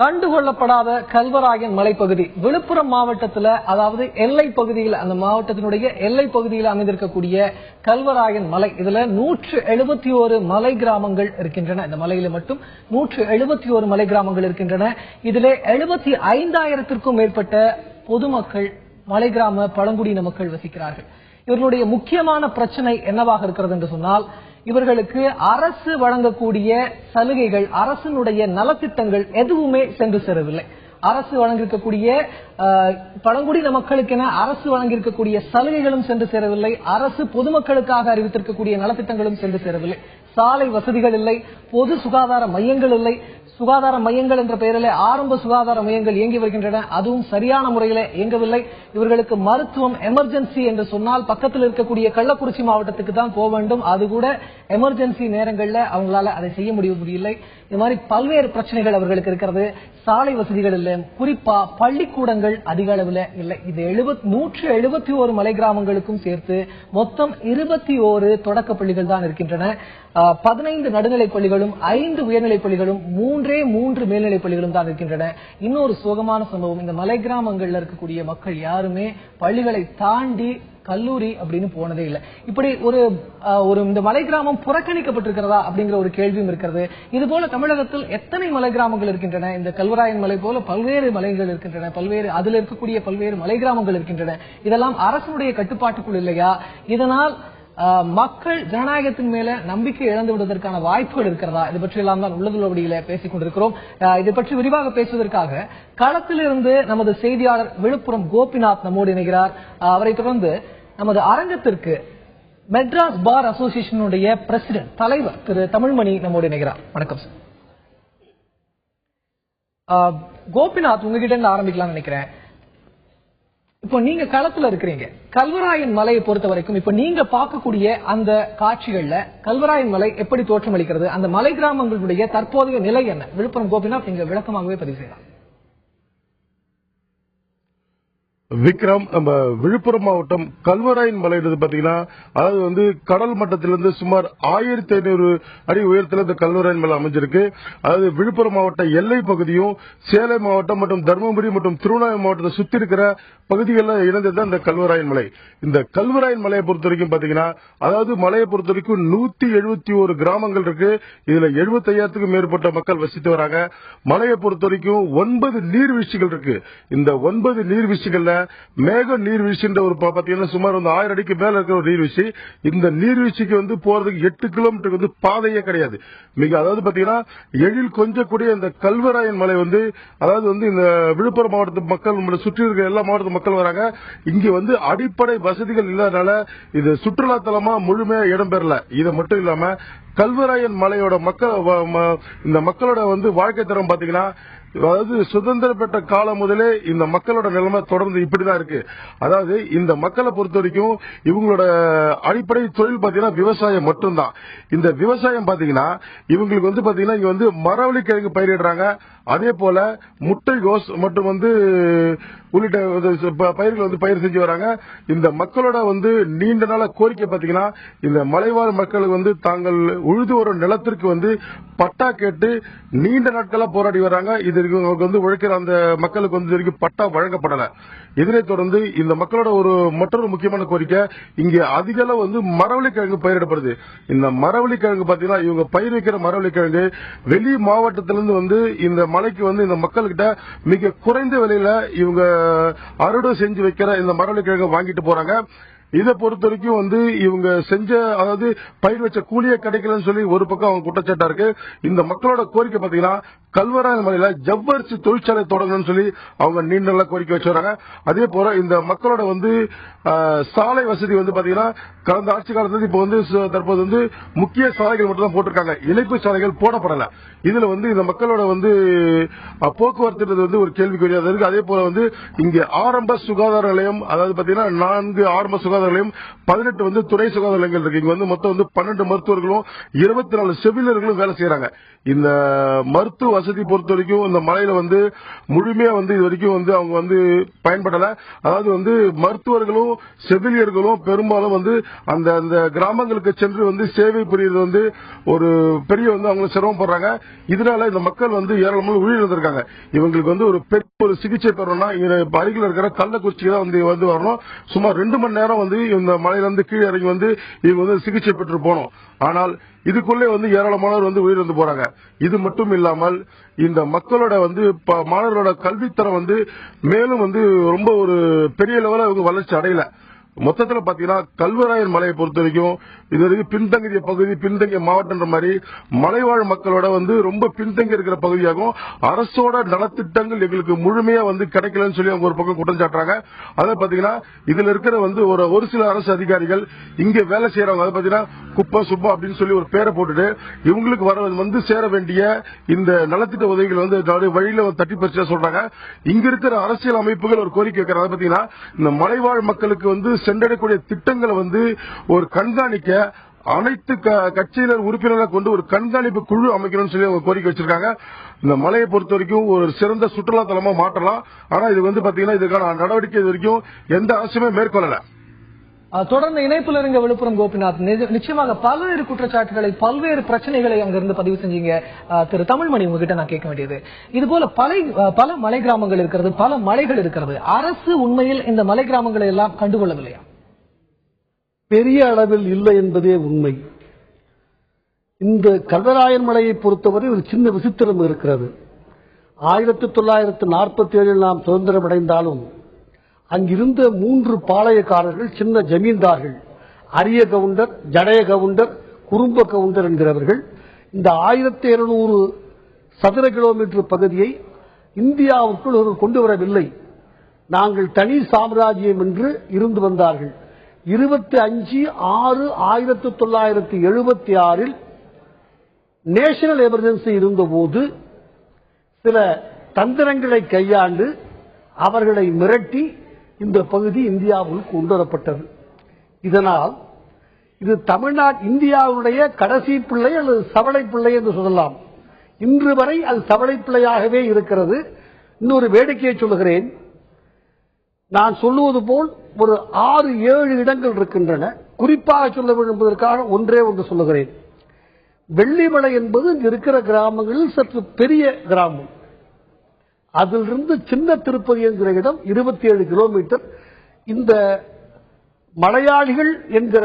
கண்டுகொள்ளப்படாத கல்வராயன் மலைப்பகுதி விழுப்புரம் மாவட்டத்தில், அதாவது எல்லை பகுதியில், அந்த மாவட்டத்தினுடைய எல்லை பகுதியில் அமைந்திருக்கக்கூடிய கல்வராயன் மலை. இதுல 171 மலை கிராமங்கள் இருக்கின்றன. இந்த மலையில மட்டும் 171 மலை கிராமங்கள் இருக்கின்றன. இதிலே 75,000க்கும் மேற்பட்ட பொதுமக்கள், மலை கிராம பழங்குடியின மக்கள் வசிக்கிறார்கள். இவர்களுடைய முக்கியமான பிரச்சனை என்னவாக இருக்கிறது என்று சொன்னால், இவர்களுக்கு அரசு வழங்கக்கூடிய சலுகைகள், அரசினுடைய நலத்திட்டங்கள் எதுவுமே சென்று சேரவில்லை. அரசு வழங்கியிருக்கக்கூடிய பழங்குடியின மக்களுக்கென அரசு வழங்கியிருக்கக்கூடிய சலுகைகளும் சென்று சேரவில்லை. அரசு பொதுமக்களுக்காக அறிவித்திருக்கக்கூடிய நலத்திட்டங்களும் சென்று சேரவில்லை. சாலை வசதிகள் இல்லை, பொது சுகாதார மையங்கள் இல்லை. சுகாதார மையங்கள் என்ற பெயரில் ஆரம்ப சுகாதார மையங்கள் இயங்கி வருகின்றன, அதுவும் சரியான முறையில் இயங்கவில்லை. இவர்களுக்கு மருத்துவம் எமர்ஜென்சி என்று சொன்னால் பக்கத்தில் இருக்கக்கூடிய கள்ளக்குறிச்சி மாவட்டத்துக்கு தான் போக வேண்டும். அது கூட எமர்ஜென்சி நேரங்களில் அவங்களால அதை செய்ய முடியவில்லை. இது மாதிரி பல்வேறு பிரச்சனைகள் அவர்களுக்கு இருக்கிறது. சாலை வசதிகள் இல்லை, குறிப்பா பள்ளிக்கூடங்கள் அதிக அளவில் இல்லை. இது 171 மலை கிராமங்களுக்கும் சேர்த்து மொத்தம் 21 தொடக்க பள்ளிகள் தான் இருக்கின்றன. 15 நடுநிலைப் பள்ளிகளும் 5 உயர்நிலைப் பள்ளிகளும் 3 மேல்நிலைப் பள்ளிகளும் தான் இருக்கின்றன. இன்னொரு சோகமான சம்பவம், இந்த மலை கிராமங்கள்ல இருக்கக்கூடிய மக்கள் யாருமே பள்ளிகளை தாண்டி கல்லூரி அப்படின்னு போனதே இல்லை. இப்படி ஒரு இந்த மலை கிராமம் புறக்கணிக்கப்பட்டிருக்கிறதா அப்படிங்கிற ஒரு கேள்வியும் இருக்கிறது. இது போல தமிழகத்தில் எத்தனை மலை கிராமங்கள் இருக்கின்றன? இந்த கல்வராயன் மலை போல பல்வேறு மலைகள் இருக்கின்றன, அதில் இருக்கக்கூடிய பல்வேறு மலை கிராமங்கள் இருக்கின்றன. இதெல்லாம் அரசுடைய கட்டுப்பாட்டுக்குள் இல்லையா? இதனால் மக்கள் ஜனநாயகத்தின் மேல நம்பிக்கை இழந்து விடுவதற்கான வாய்ப்புகள் இருக்கிறதா? இது பற்றி எல்லாம் தான் உள்ளதுள்ளபடியில பேசிக் கொண்டிருக்கிறோம். இதை பற்றி விரிவாக பேசுவதற்காக களத்திலிருந்து நமது செய்தியாளர் விழுப்புரம் கோபிநாத் நம்மோடு இணைகிறார். அவரை தொடர்ந்து நமது அரங்கத்திற்கு மெட்ராஸ் பார் அசோசியேஷனுடைய பிரசிடென்ட், தலைவர் திரு தமிழ்மணி நம்மோடு இணைகிறார். வணக்கம் சார். கோபிநாத், உங்ககிட்ட இருந்து ஆரம்பிக்கலாம் நினைக்கிறேன். இப்போ நீங்க களத்துல இருக்கிறீங்க. கல்வராயன் மலையை பொறுத்த வரைக்கும் இப்ப நீங்க பார்க்கக்கூடிய அந்த காட்சிகள்ல கல்வராயன் மலை எப்படி தோற்றமளிக்கிறது? அந்த மலை கிராமங்களுடைய தற்போதைய நிலை என்ன? விழுப்புரம் கோபிநாத், நீங்க விளக்கமாகவே பதிவு செய்யலாம். விக்ரம், நம்ம விழுப்புரம் மாவட்டம் கல்வராயன் மலை பாத்தீங்கன்னா, அதாவது கடல் மட்டத்திலிருந்து சுமார் 1500 அடி உயரத்தில் இந்த கல்வராயன் மலை அமைஞ்சிருக்கு. அதாவது விழுப்புரம் மாவட்ட எல்லை பகுதியும் சேலம் மாவட்டம் மற்றும் தருமபுரி மற்றும் திருவண்ணாமலை மாவட்டத்தை சுத்தி இருக்கிற பகுதிகளில் இணைந்தது இந்த கல்வராயன் மலை. இந்த கல்வராயன் மலையை பொறுத்த வரைக்கும் பாத்தீங்கன்னா, அதாவது மலையை பொறுத்த வரைக்கும் 171 கிராமங்கள் இருக்கு. இதுல 75,000க்கும் மேற்பட்ட மக்கள் வசித்து வராங்க. மலையை பொறுத்த வரைக்கும் 9 நீர்வீழ்ச்சிகள் இருக்கு. இந்த 9 நீர்வீழ்ச்சிகள்ல மேக நீர்வீழ்ச்சின்ற ஒரு பாத்தீங்கன்னா சுமார் 1000 அடிக்கு மேல இருக்கிற ஒரு நீர்வீழ்ச்சி. இந்த நீர்வீழ்ச்சிக்கு போறதுக்கு 8 கிலோமீட்டருக்கு பாதையே கிடையாது. அதாவது பாத்தீங்கன்னா எழில் கொஞ்சக்கூடிய இந்த கல்வராயன் மலை அதாவது இந்த விழுப்புரம் மாவட்டத்து மக்கள் சுற்றி இருக்கிற எல்லா மாவட்ட மக்கள் வராங்க. இங்க அடிப்படை வசதிகள் இல்லாதனால இது சுற்றுலா தலமா முழுமையா இடம்பெறல. இது மட்டும் இல்லாம கல்வராயன் மலையோட இந்த மக்களோட வாழ்க்கை தரம் பாத்தீங்கன்னா, அதாவது சுதந்திரம் பெற்ற காலம் முதலே இந்த மக்களோட நிலைமை தொடர்ந்து இப்படிதான் இருக்கு. அதாவது இந்த மக்களை பொறுத்த வரைக்கும் இவங்களோட அடிப்படை தொழில் பாத்தீங்கன்னா விவசாயம் மட்டும்தான். இந்த விவசாயம் பாத்தீங்கன்னா இவங்களுக்கு பாத்தீங்கன்னா இங்க மரவள்ளி கிழங்கு பயிரிடுறாங்க. அதே போல முட்டைகோஸ் மற்றும் உள்ளிட்ட பயிர்கள் பயிர் செஞ்சு வராங்க. இந்த மக்களோட நீண்ட நாள கோரிக்கை பாத்தீங்கன்னா, இந்த மலைவாழ் மக்களுக்கு தாங்கள் உழுது வரும் நிலத்திற்கு பட்டா கேட்டு நீண்ட நாட்களா போராடி வராங்க. இது உழைக்கிற அந்த மக்களுக்கு பட்டா வழங்கப்படல. இதனைத் தொடர்ந்து இந்த மக்களோட மற்றொரு முக்கியமான கோரிக்கை, இங்க அதிக அளவு மரவள்ளி கிழங்கு பயிரிடப்படுது. இந்த மரவள்ளி கிழங்கு பாத்தீங்கன்னா இவங்க பயிர் வைக்கிற மரவள்ளி கிழங்கு வெளி மாவட்டத்திலிருந்து இந்த மலைக்கு இந்த மக்கள்கிட்ட மிக குறைந்த விலையில இவங்க அறுவடை செஞ்சு வைக்கிற இந்த மரவள்ளி கிழங்கு வாங்கிட்டு போறாங்க. இதை பொறுத்த வரைக்கும் இவங்க செஞ்ச, அதாவது பயிர் வச்ச கூலியே கிடைக்கலன்னு சொல்லி ஒரு பக்கம் அவங்க குற்றச்சாட்டா இருக்கு. இந்த மக்களோட கோரிக்கை பாத்தீங்கன்னா கல்வராயன் மலையில ஜவ்வரிசி தொழிற்சாலை தொடங்கணும்னு சொல்லி அவங்க நீண்ட நாளா கோரிக்கை வச்சுறாங்க. அதே போல இந்த மக்களோட சாலை வசதி பாத்தீங்கன்னா கடந்த ஆட்சி காலத்துல இப்ப தற்போது முக்கிய சாலைகள் மட்டும் தான் போட்டிருக்காங்க, இணைப்பு சாலைகள் போடப்படல. இதுல இந்த மக்களோட போக்குவரத்து ஒரு கேள்விக்குறியாக இருக்கு. அதே போல இங்க ஆரம்ப சுகாதார நிலையம், அதாவது பாத்தீங்கன்னா 4 ஆரம்ப சுகாதார நிலையம், 18 துணை சுகாதார நிலையங்கள் இருக்கு. இங்க மொத்தம் 12 மருத்துவர்களும் 24 செவிலியர்களும் வேலை செய்யறாங்க. இந்த மருத்துவ வசதி பொறுத்த வரைக்கும் இந்த மலையில வந்து முழுமையா வந்து இது வரைக்கும் வந்து அவங்க வந்து பயன்படல. அதாவது வந்து மருத்துவர்களும் செவிலியர்களும் பெரும்பாலும் வந்து அந்த அந்த கிராமங்களுக்கு சென்று வந்து சேவை புரியுறது வந்து ஒரு பெரிய வந்து அவங்க சிரமப்படுறாங்க. இதனால இந்த மக்கள் வந்து ஏராளமாக உயிரிழந்திருக்காங்க. இவங்களுக்கு வந்து ஒரு பெரிய ஒரு சிகிச்சை பெறணும்னா அருகில் இருக்கிற கள்ளக்குறிச்சி தான் வந்து வரணும். சுமார் 2 மணி நேரம் வந்து இந்த மலையிலிருந்து கீழே இறங்கி வந்து இவங்க வந்து சிகிச்சை பெற்று போனோம். ஆனால் இதுக்குள்ளே வந்து ஏராளமானவர் வந்து உயிரிழந்து போறாங்க. இது மட்டும் இல்லாமல் இந்த மக்களோட வந்து மாணவர்களோட கல்வித்தரம் வந்து மேலும் வந்து ரொம்ப ஒரு பெரிய லெவலில் அவங்க வளர்ச்சி அடையல. மொத்தத்தில் பாத்தீங்கன்னா கல்வராயன் மலையை பொறுத்த வரைக்கும் இது வரைக்கும் பின்தங்கிய பகுதி, பின்தங்கிய மாவட்டன்ற மாதிரி மலைவாழ் மக்களோட வந்து ரொம்ப பின்தங்கி இருக்கிற பகுதியாகும். அரசோட நலத்திட்டங்கள் எங்களுக்கு முழுமையா வந்து கிடைக்கலன்னு சொல்லி அவங்க ஒரு பக்கம் குற்றம் சாட்டுறாங்க. அதை பாத்தீங்கன்னா இதுல இருக்கிற வந்து ஒரு சில அரசு அதிகாரிகள் இங்க வேலை செய்யறவங்க அதை பாத்தீங்கன்னா குப்பை சுப்பா அப்படின்னு சொல்லி ஒரு பேரை போட்டுட்டு இவங்களுக்கு வர வந்து சேர வேண்டிய இந்த நலத்திட்ட உதவிகள் வந்து வழியில தட்டி பறிச்சா சொல்றாங்க. இங்க இருக்கிற அரசியல் அமைப்புகள் ஒரு கோரிக்கை வைக்கிறாங்க. பாத்தீங்கன்னா இந்த மலைவாழ் மக்களுக்கு வந்து சென்றடையக்கூடிய திட்டங்களை வந்து ஒரு கண்காணிக்க அனைத்து கட்சியினர் உறுப்பினர்களை கொண்டு ஒரு கண்காணிப்பு குழு அமைக்கணும்னு சொல்லி அவங்க கோரிக்கை வச்சிருக்காங்க. இந்த மலையை பொறுத்த வரைக்கும் ஒரு சிறந்த சுற்றுலா தலமா மாற்றலாம். ஆனா இது வந்து பாத்தீங்கன்னா இதுக்கான நடவடிக்கை இது வரைக்கும் எந்த அரசுமே மேற்கொள்ளல. தொடர்ந்து இணைப்புல இருங்க விழுப்புரம் கோபிநாத். நிச்சயமாக பல்வேறு குற்றச்சாட்டுகளை, பல்வேறு பிரச்சனைகளை அங்கிருந்து பதிவு செஞ்சீங்க. திரு தமிழ்மணி, உங்ககிட்ட நான் கேட்க வேண்டியது, இது போல பல மலை கிராமங்கள் இருக்கிறது, பல மலைகள் இருக்கிறது. அரசு உண்மையில் இந்த மலை கிராமங்களை எல்லாம் கண்டுகொள்ளவில்லையா? பெரிய அளவில் இல்லை என்பதே உண்மை. இந்த கல்வராயன் மலையை பொறுத்தவரை ஒரு சின்ன விசித்திரம் இருக்கிறது. 1947 நாம் சுதந்திரம் அடைந்தாலும் அங்கிருந்த 3 பாளையக்காரர்கள், சின்ன ஜமீன்தார்கள், அரிய கவுண்டர், ஜடைய கவுண்டர், குறும்ப கவுண்டர் என்கிறவர்கள் இந்த 1200 சதுர கிலோமீட்டர் பகுதியை இந்தியாவுக்குள் கொண்டு வரவில்லை. நாங்கள் தனி சாம்ராஜ்யம் என்று இருந்து வந்தார்கள். 25/6/1976 நேஷனல் எமர்ஜென்சி இருந்தபோது சில தந்திரங்களை கையாண்டு அவர்களை மிரட்டி இந்த பகுதி இந்தியாவில் கொண்டு வரப்பட்டது. இதனால் இது இந்தியாவுடைய கடைசி பிள்ளை அல்லது சவளை பிள்ளை என்று சொல்லலாம். இன்று வரை அது சவளை பிள்ளையாகவே இருக்கிறது. இன்னொரு வேடிக்கையை சொல்லுகிறேன். நான் சொல்லுவது போல் ஒரு 6-7 இடங்கள் இருக்கின்றன. குறிப்பாக சொல்ல வேண்டும் என்பதற்காக ஒன்றே ஒன்று சொல்லுகிறேன். வெள்ளிமலை என்பது இங்கு இருக்கிற கிராமங்களில் சற்று பெரிய கிராமம். அதிலிருந்து சின்ன திருப்பதி என்கிற இடம் 27 கிலோமீட்டர். இந்த மலையாளிகள் என்கிற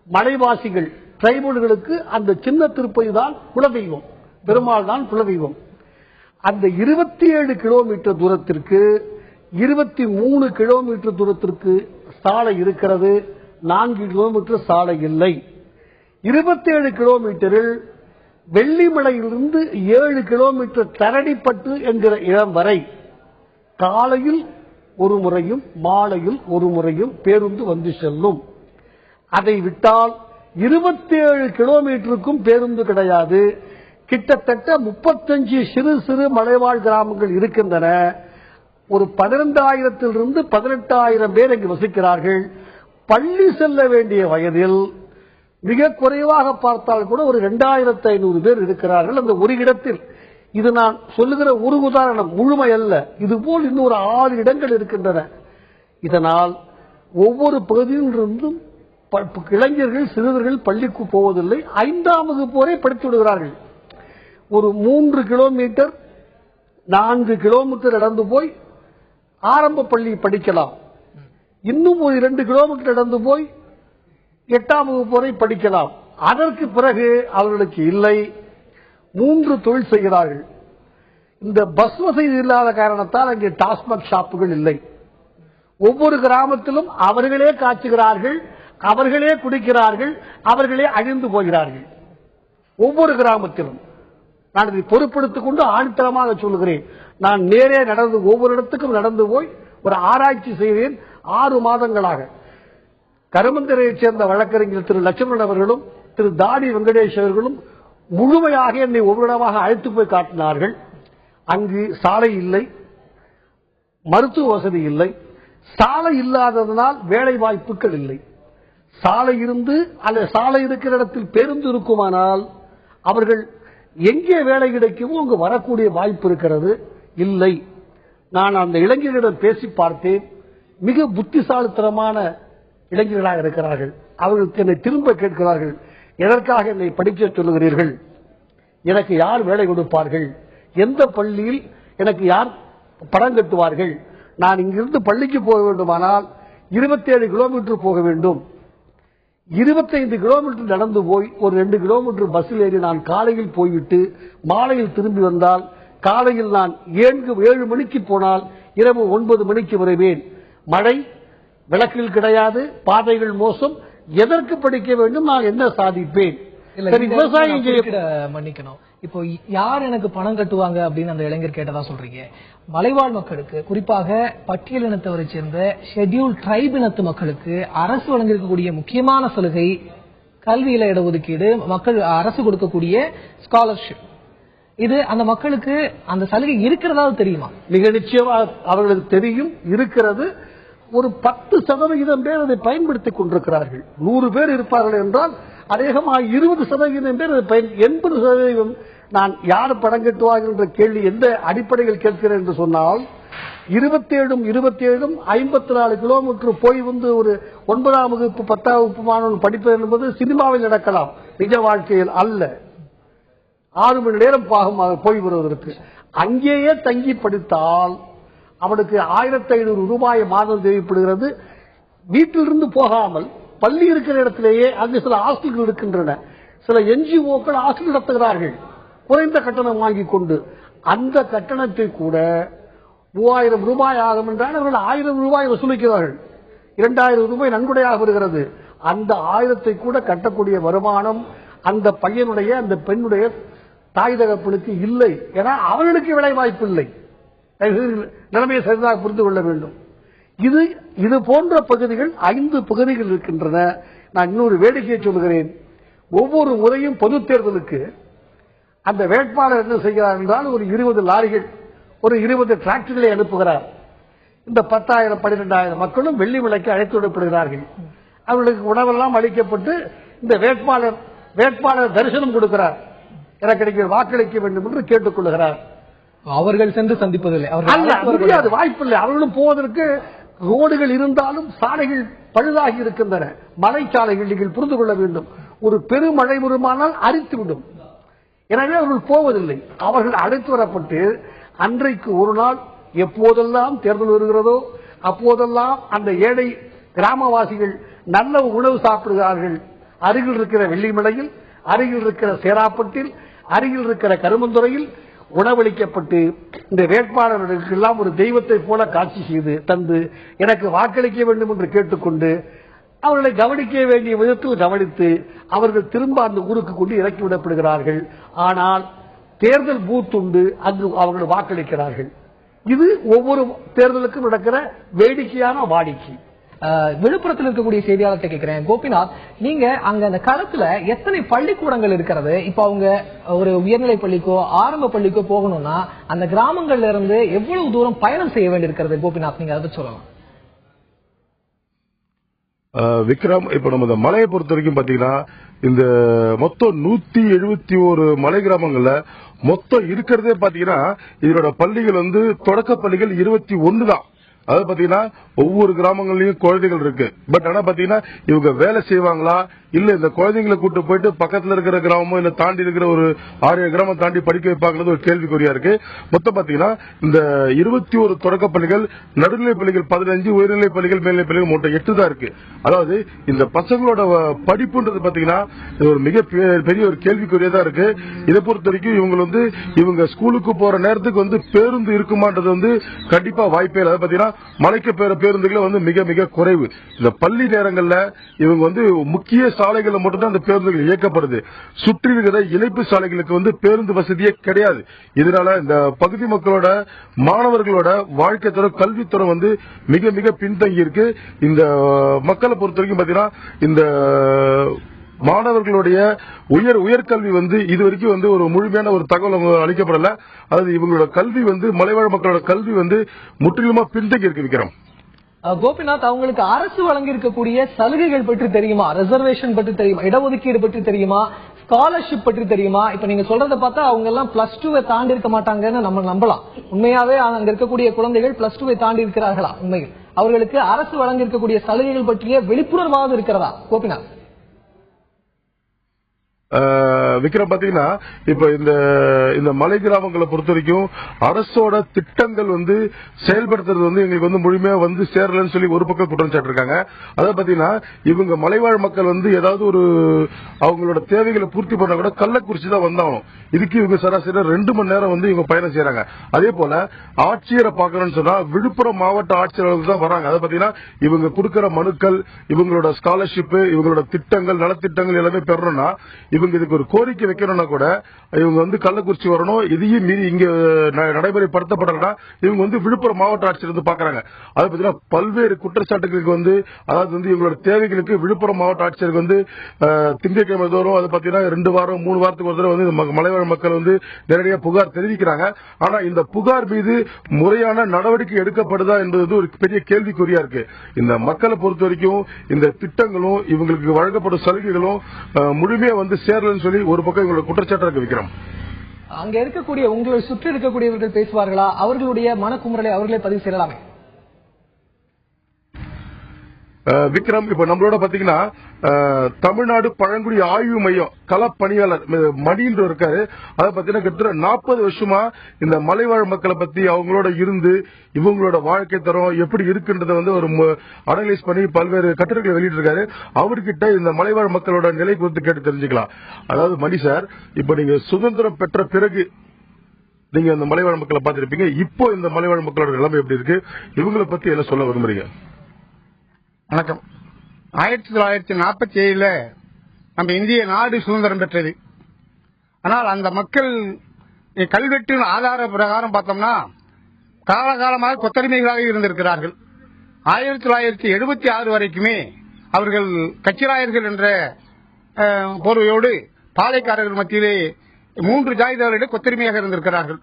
மலைவாசிகள் டிரைபல்களுக்கு அந்த சின்ன திருப்பதி தான் குலதெய்வம், பெருமாள் தான் குலதெய்வம். அந்த 27 கிலோமீட்டர் தூரத்திற்கு 23 கிலோமீட்டர் தூரத்திற்கு சாலை இருக்கிறது, 4 கிலோமீட்டர் சாலை இல்லை. 27 கிலோமீட்டரில் வெள்ளிமலையிலிருந்து 7 கிலோமீட்டர் தரடிப்பட்டு என்கிற இடம் வரை காலையில் ஒரு முறையும் மாலையில் ஒரு முறையும் பேருந்து வந்து செல்லும். அதை விட்டால் 27 கிலோமீட்டருக்கும் பேருந்து கிடையாது. கிட்டத்தட்ட 35 சிறு சிறு மலைவாழ் கிராமங்கள் இருக்கின்றன. ஒரு 12,000 18,000 பேர் இங்கு வசிக்கிறார்கள். பள்ளி செல்ல வேண்டிய வயதில் மிக குறைவாக பார்த்தால் கூட ஒரு 2,500 பேர் இருக்கிறார்கள் அந்த ஒரு இடத்தில். இது நான் சொல்லுகிற ஒரு உதாரணம், முழுமை அல்ல. இதுபோல் இன்னொரு 6 இடங்கள் இருக்கின்றன. இதனால் ஒவ்வொரு பகுதியிலிருந்தும் இளைஞர்கள், சிறுவர்கள் பள்ளிக்கு போவதில்லை. 5ஆம் வகுப்பு வரை படித்து விடுகிறார்கள். ஒரு 3 கிலோமீட்டர் 4 கிலோமீட்டர் நடந்து போய் ஆரம்ப பள்ளி படிக்கலாம். இன்னும் ஒரு 2 கிலோமீட்டர் நடந்து போய் 8ஆம் வகுப்பு வரை படிக்கலாம். அதற்கு பிறகு அவர்களுக்கு இல்லை. 3 தொழில் செய்கிறார்கள். இந்த பஸ் வசதி இல்லாத காரணத்தால் அங்கே டாஸ்மாக் ஷாப்புகள் இல்லை. ஒவ்வொரு கிராமத்திலும் அவர்களே காய்ச்சுகிறார்கள், அவர்களே குடிக்கிறார்கள், அவர்களே அழிந்து போகிறார்கள். ஒவ்வொரு கிராமத்திலும் நான் இதை பொறுப்பெடுத்துக் கொண்டு ஆணித்தரமாக சொல்லுகிறேன். நான் நேரே நடந்து ஒவ்வொரு இடத்துக்கும் நடந்து போய் ஒரு ஆராய்ச்சி செய்தேன் 6 மாதங்களாக. கருமந்தரையைச் சேர்ந்த வழக்கறிஞர் திரு லட்சுமணன் அவர்களும் திரு தாடி வெங்கடேஷ் அவர்களும் முழுமையாக என்னை ஒவ்வொரு இடமாக அழைத்து போய் காட்டினார்கள். அங்கு சாலை இல்லை, மருத்துவ வசதி இல்லை. சாலை இல்லாததனால் வேலை வாய்ப்புகள் இல்லை. சாலை இருந்து அல்லது சாலை இருக்கிற இடத்தில் பேருந்து இருக்குமானால் அவர்கள் எங்கே வேலை கிடைக்குமோ அங்கு வரக்கூடிய வாய்ப்பு இருக்கிறது இல்லை. நான் அந்த இளைஞர்களிடம் பேசி பார்த்தேன். மிக புத்திசாலித்தனமான இளைஞர்களாக இருக்கிறார்கள். அவர்களுக்கு என்னை திரும்ப கேட்கிறார்கள், எதற்காக என்னை படிக்க சொல்லுகிறீர்கள், எனக்கு யார் வேலை கொடுப்பார்கள், எந்த பள்ளியில் எனக்கு யார் பணம் கட்டுவார்கள், நான் இங்கிருந்து பள்ளிக்கு போக வேண்டுமானால் 27 கிலோமீட்டர் போக வேண்டும், 25 கிலோமீட்டர் நடந்து போய் ஒரு 2 கிலோமீட்டர் பஸ்ஸில் ஏறி நான் காலையில் போய்விட்டு மாலையில் திரும்பி வந்தால் காலையில் நான் 7 மணிக்கு போனால் இரவு 9 மணிக்கு வருவேன். மழை விளக்கில் கிடையாது, பாதைகள் மோசம், எதற்கு படிக்க வேண்டும், நான் என்ன சாதிப்பேன்? விவசாயம் மன்னிக்கணும். இப்போ யார் எனக்கு பணம் கட்டுவாங்க அப்படின்னு அந்த இளைஞர் கேட்டதா சொல்றீங்க. மலைவாழ் மக்களுக்கு, குறிப்பாக பட்டியலினத்தவரை சேர்ந்த ஷெட்யூல் ட்ரைப் இனத்து மக்களுக்கு அரசு வழங்கியிருக்கக்கூடிய முக்கியமான சலுகை கல்வியில இடஒதுக்கீடு, மக்கள் அரசு கொடுக்கக்கூடிய ஸ்காலர்ஷிப். இது அந்த மக்களுக்கு அந்த சலுகை இருக்கிறதா தெரியுமா? மிக நிச்சயமா அவர்களுக்கு தெரியும், இருக்கிறது. ஒரு 10% பேர் அதை பயன்படுத்திக் கொண்டிருக்கிறார்கள். 100 பேர் இருப்பார்கள் என்றால் அதிகமாக 20% பேர் 80% நான் யார் பணம் கட்டுவார்கள் என்ற கேள்வி எந்த அடிப்படையில் கேட்கிறேன் என்று சொன்னால் 27 54 கிலோமீட்டர் போய் வந்து ஒரு 9ஆம் வகுப்பு 10ஆம் வகுப்பு மாணவன் படிப்பது என்பது சினிமாவில் நடக்கலாம், நிஜ வாழ்க்கையில் அல்ல. 6 மணி நேரம் போய் வருவதற்கு அங்கேயே தங்கி படித்தால் அவனுக்கு 1500 ரூபாய் மாதம் தேவைப்படுகிறது. வீட்டிலிருந்து போகாமல் பள்ளி இருக்கிற இடத்திலேயே அங்கு சில ஹாஸ்டல்கள் இருக்கின்றன. சில என்ஜிஓக்கள் ஹாஸ்டல் நடத்துகிறார்கள் குறைந்த கட்டணம் வாங்கிக் கொண்டு. அந்த கட்டணத்தை கூட 3000 ரூபாய் ஆகும் என்றால் அவர்கள் 1000 ரூபாய் வசூலிக்கிறார்கள். 2000 ரூபாய் நன்கொடையாக வருகிறது. அந்த 1000 கூட கட்டக்கூடிய வருமானம் அந்த பையனுடைய அந்த பெண்ணுடைய தாய் தகப்பனுக்கு இல்லை. ஏன்னா அவர்களுக்கு வேலை வாய்ப்பு இல்லை. நிலைமையை சரியாக புரிந்து கொள்ள வேண்டும். இது போன்ற பகுதிகள் 5 பகுதிகள் இருக்கின்றன. நான் இன்னொரு வேடிக்கையை சொல்கிறேன். ஒவ்வொரு முறையும் பொது தேர்தலுக்கு அந்த வேட்பாளர் என்ன செய்கிறார் என்றால் ஒரு 20 லாரிகள், ஒரு 20 டிராக்டர்களை அனுப்புகிறார். இந்த 10,000 12,000 மக்களும் வெள்ளி விளக்கு அழைத்து விடப்படுகிறார்கள். அவர்களுக்கு உணவெல்லாம் அளிக்கப்பட்டு இந்த வேட்பாளர் தரிசனம் கொடுக்கிறார். எனக்கு கிடைக்கிற வாக்களிக்க வேண்டும் என்று கேட்டுக் கொள்கிறார். அவர்கள் சென்று சந்திப்பதில்லை, முடியாது, வாய்ப்பில்லை. அவர்களும் போவதற்கு ரோடுகள் இருந்தாலும் சாலைகள் பழுதாகி இருக்கின்றன. மலைச்சாலைகள் நீங்கள் புரிந்து கொள்ள வேண்டும். ஒரு பெருமழை வருமானால் அரித்துவிடும். எனவே அவர்கள் போவதில்லை. அவர்கள் அழைத்து வரப்பட்டு அன்றைக்கு ஒரு நாள் எப்போதெல்லாம் தேர்தல் வருகிறதோ அப்போதெல்லாம் அந்த ஏழை கிராமவாசிகள் நல்ல உணவு சாப்பிடுகிறார்கள். அருகில் இருக்கிற வெள்ளிமலையில், அருகில் இருக்கிற சேராப்பட்டில், அருகில் இருக்கிற கருமந்துறையில் உணவளிக்கப்பட்டு இந்த வேட்பாளர்களுக்கு எல்லாம் ஒரு தெய்வத்தை போல காட்சி செய்து தந்து எனக்கு வாக்களிக்க வேண்டும் என்று கேட்டுக்கொண்டு அவர்களை கவனிக்க வேண்டிய விதத்தில் கவனித்து அவர்கள் திரும்ப அந்த ஊருக்கு கொண்டு இறக்கி விடப்படுகிறார்கள். ஆனால் தேர்தல் பூத் உண்டு, அங்கு அவர்கள் வாக்களிக்கிறார்கள். இது ஒவ்வொரு தேர்தலுக்கும் நடக்கிற வேடிக்கையான வாடிக்கை. விழுப்புரத்தில் இருக்கக்கூடிய செய்தியாளர்கிட்ட கேட்கிறேன், கோபிநாத், நீங்க அங்க அந்த களத்துல எத்தனை பள்ளிக்கூடங்கள் இருக்கிறது? இப்ப அவங்க ஒரு உயர்நிலை பள்ளிக்கோ ஆரம்ப பள்ளிக்கோ போகணும்னா அந்த கிராமங்கள்ல இருந்து எவ்வளவு தூரம் பயணம் செய்ய வேண்டியிருக்கிறது? கோபிநாத், நீங்க அதை சொல்லலாம். விக்ரம், இப்ப நம்ம இந்த மலையை பொறுத்த வரைக்கும் பாத்தீங்கன்னா இந்த மொத்தம் 171 மலை கிராமங்கள்ல மொத்தம் இருக்கிறதே பாத்தீங்கன்னா இதனோட பள்ளிகள் வந்து தொடக்க பள்ளிகள் 21 தான். அதாவது பாத்தீங்கன்னா ஒவ்வொரு கிராமங்கள்லயும் குழந்தைகள் இருக்கு. பட் ஆனா பாத்தீங்கன்னா இவங்க வேலை செய்வாங்களா இல்ல இந்த குழந்தைங்களை கூட்டு போயிட்டு பக்கத்துல இருக்கிற கிராமமோ இல்ல தாண்டி இருக்கிற ஒரு 6 கிராமம் தாண்டி படிக்க வைப்பாங்கிறது ஒரு கேள்விக்குறியா இருக்கு. மொத்தம் பாத்தீங்கன்னா இந்த 21 தொடக்க பள்ளிகள், நடுநிலை பள்ளிகள் 15, உயர்நிலை பள்ளிகள், மேல்நிலை பள்ளிகள் மொத்தம் 8 தான் இருக்கு. அதாவது இந்த பசங்களோட படிப்புன்றது பாத்தீங்கன்னா ஒரு மிக பெரிய ஒரு கேள்விக்குறியா தான் இருக்கு. இதை பொறுத்த வரைக்கும் இவங்க ஸ்கூலுக்கு போற நேரத்துக்கு வந்து பேருந்து இருக்குமான்றது வந்து கண்டிப்பா வாய்ப்பே இல்லை. பாத்தீங்கன்னா மலைக்கு பேருந்துகள் வந்து மிக மிக குறைவு. இந்த பள்ளி நேரங்கள்ல இவங்க வந்து முக்கிய சாலைகள் மட்டும்தான் அந்த பேருந்துகள் இயக்கப்படுது. சுற்றி இருக்கிற இணைப்பு சாலைகளுக்கு வந்து பேருந்து வசதியே கிடையாது. இதனால இந்த பகுதி மக்களோட மாணவர்களோட வாழ்க்கை தரம், கல்வித்தரம் வந்து மிக மிக பின்தங்கி இருக்கு. இந்த மக்களை பொறுத்த வரைக்கும் பாத்தீங்கன்னா இந்த மாணவர்களுடைய உயர்கல்வி வந்து இதுவரைக்கும் வந்து ஒரு முழுமையான ஒரு தகவல் அளிக்கப்படல. அதாவது இவங்களோட கல்வி வந்து மலைவாழ் மக்களோட கல்வி வந்து முற்றிலுமா பின்தங்கி இருக்கு. விக்ரம், கோபிநாத், அவங்களுக்கு அரசு வழங்கி இருக்கக்கூடிய சலுகைகள் பற்றி தெரியுமா? ரிசர்வேஷன் பற்றி தெரியுமா? இடஒதுக்கீடு பற்றி தெரியுமா? ஸ்காலர்ஷிப் பற்றி தெரியுமா? இப்ப நீங்க சொல்றதை பார்த்தா அவங்க எல்லாம் +2 தாண்டி இருக்க மாட்டாங்கன்னு நம்ம நம்பலாம். உண்மையாவே அங்க இருக்கக்கூடிய குழந்தைகள் +2 தாண்டி இருக்கிறார்களா? உண்மையில் அவர்களுக்கு அரசு வழங்க இருக்கக்கூடிய சலுகைகள் பற்றிய விழிப்புணர்வாக இருக்கிறதா கோபிநாத்? விக்ரம், பாத்தீங்கன்னா இப்ப இந்த மலை கிராமங்களை பொறுத்த வரைக்கும் அரசோட திட்டங்கள் செயல்படுத்துறது எங்களுக்கு முழுமையா சேரலன்னு சொல்லி ஒரு பக்கம் குற்றம் சாட்டிருக்காங்க. அதை பாத்தீங்கன்னா இவங்க மலைவாழ் மக்கள் ஏதாவது ஒரு அவங்களோட தேவைகளை பூர்த்தி பண்ண கூட கள்ளக்குறிச்சி தான் வந்தாகணும். இதுக்கு இவங்க சராசரி 2 மணி நேரம் இவங்க பயணம் செய்யறாங்க. அதே போல ஆட்சியரை பாக்கணும்னு சொன்னா விழுப்புரம் மாவட்ட ஆட்சியர்களுக்கு தான் வராங்க. அதை பாத்தீங்கன்னா இவங்க கொடுக்கிற மனுக்கள், இவங்களோட ஸ்காலர்ஷிப், இவங்களோட திட்டங்கள், நலத்திட்டங்கள் எல்லாமே பெறணும்னா இவங்க இதுக்கு ஒரு கோரிக்கை வைக்கணும்னா கூட இவங்க கள்ளக்குறிச்சி வரணும். இதையும் மீறி இங்க நடைமுறைப்படுத்தப்படலன்னா இவங்க விழுப்புரம் மாவட்ட ஆட்சியர் பாக்குறாங்க. அதை பத்தினா பல்வேறு குற்றச்சாட்டுகளுக்கு அதாவது இவங்களோட தேவைகளுக்கு விழுப்புரம் மாவட்ட ஆட்சியருக்கு திங்கட்கிழமை தோறும் அதை பாத்தீங்கன்னா 2 வாரம் 3 வாரத்துக்கு ஒரு தடவை மலைவாழ் மக்கள் நேரடியாக புகார் தெரிவிக்கிறாங்க. ஆனா இந்த புகார் மீது முறையான நடவடிக்கை எடுக்கப்படுதா என்பது ஒரு பெரிய கேள்விக்குறியா இருக்கு. இந்த மக்களை பொறுத்த வரைக்கும் இந்த திட்டங்களும் இவங்களுக்கு வழங்கப்படும் சலுகைகளும் முழுமையா சேரலன்னு சொல்லி ஒரு பக்கம் இவங்களோட குற்றச்சாட்டு வைக்கிறோம். அங்க இருக்கக்கூடிய உங்களை சுற்றி இருக்கக்கூடியவர்கள் பேசுவார்களா? அவர்களுடைய மனக்குமுறலை அவர்களே பதிவு செய்யலாமே. விக்ரம், இப்ப நம்மளோட பாத்தீங்கன்னா தமிழ்நாடு பழங்குடி ஆய்வு மையம் களப்பணியாளர் மணின்ற இருக்காரு. அதை பாத்தீங்கன்னா கிட்டத்தட்ட 40 வருஷமா இந்த மலைவாழ் மக்களை பத்தி அவங்களோட இருந்து இவங்களோட வாழ்க்கை தரம் எப்படி இருக்குன்றத ஒரு அனலைஸ் பண்ணி பல்வேறு கட்டுரைகளை வெளியிட்டு இருக்காரு. அவர்கிட்ட இந்த மலைவாழ் மக்களோட நிலை குறித்து கேட்டு தெரிஞ்சுக்கலாம். அதாவது மணி சார், இப்ப நீங்க சுதந்திரம் பெற்ற பிறகு நீங்க இந்த மலைவாழ் மக்களை பார்த்திருப்பீங்க. இப்போ இந்த மலைவாழ் மக்களோட நிலைமை எப்படி இருக்கு, இவங்களை பத்தி என்ன சொல்ல விரும்புறீங்க? வணக்கம். 1947 நம்ம இந்திய நாடு சுதந்திரம் பெற்றது. ஆனால் அந்த மக்கள் கல்வெட்டு ஆதார பிரகாரம் பார்த்தோம்னா காலகாலமாக கொத்தடிமைகளாக இருந்திருக்கிறார்கள். 1976 வரைக்குமே அவர்கள் கச்சிராயர்கள் என்ற போர்வையோடு பாளையக்காரர்கள் மத்தியிலே 3 ஜாதியினரிடம் கொத்தடிமையாக இருந்திருக்கிறார்கள்.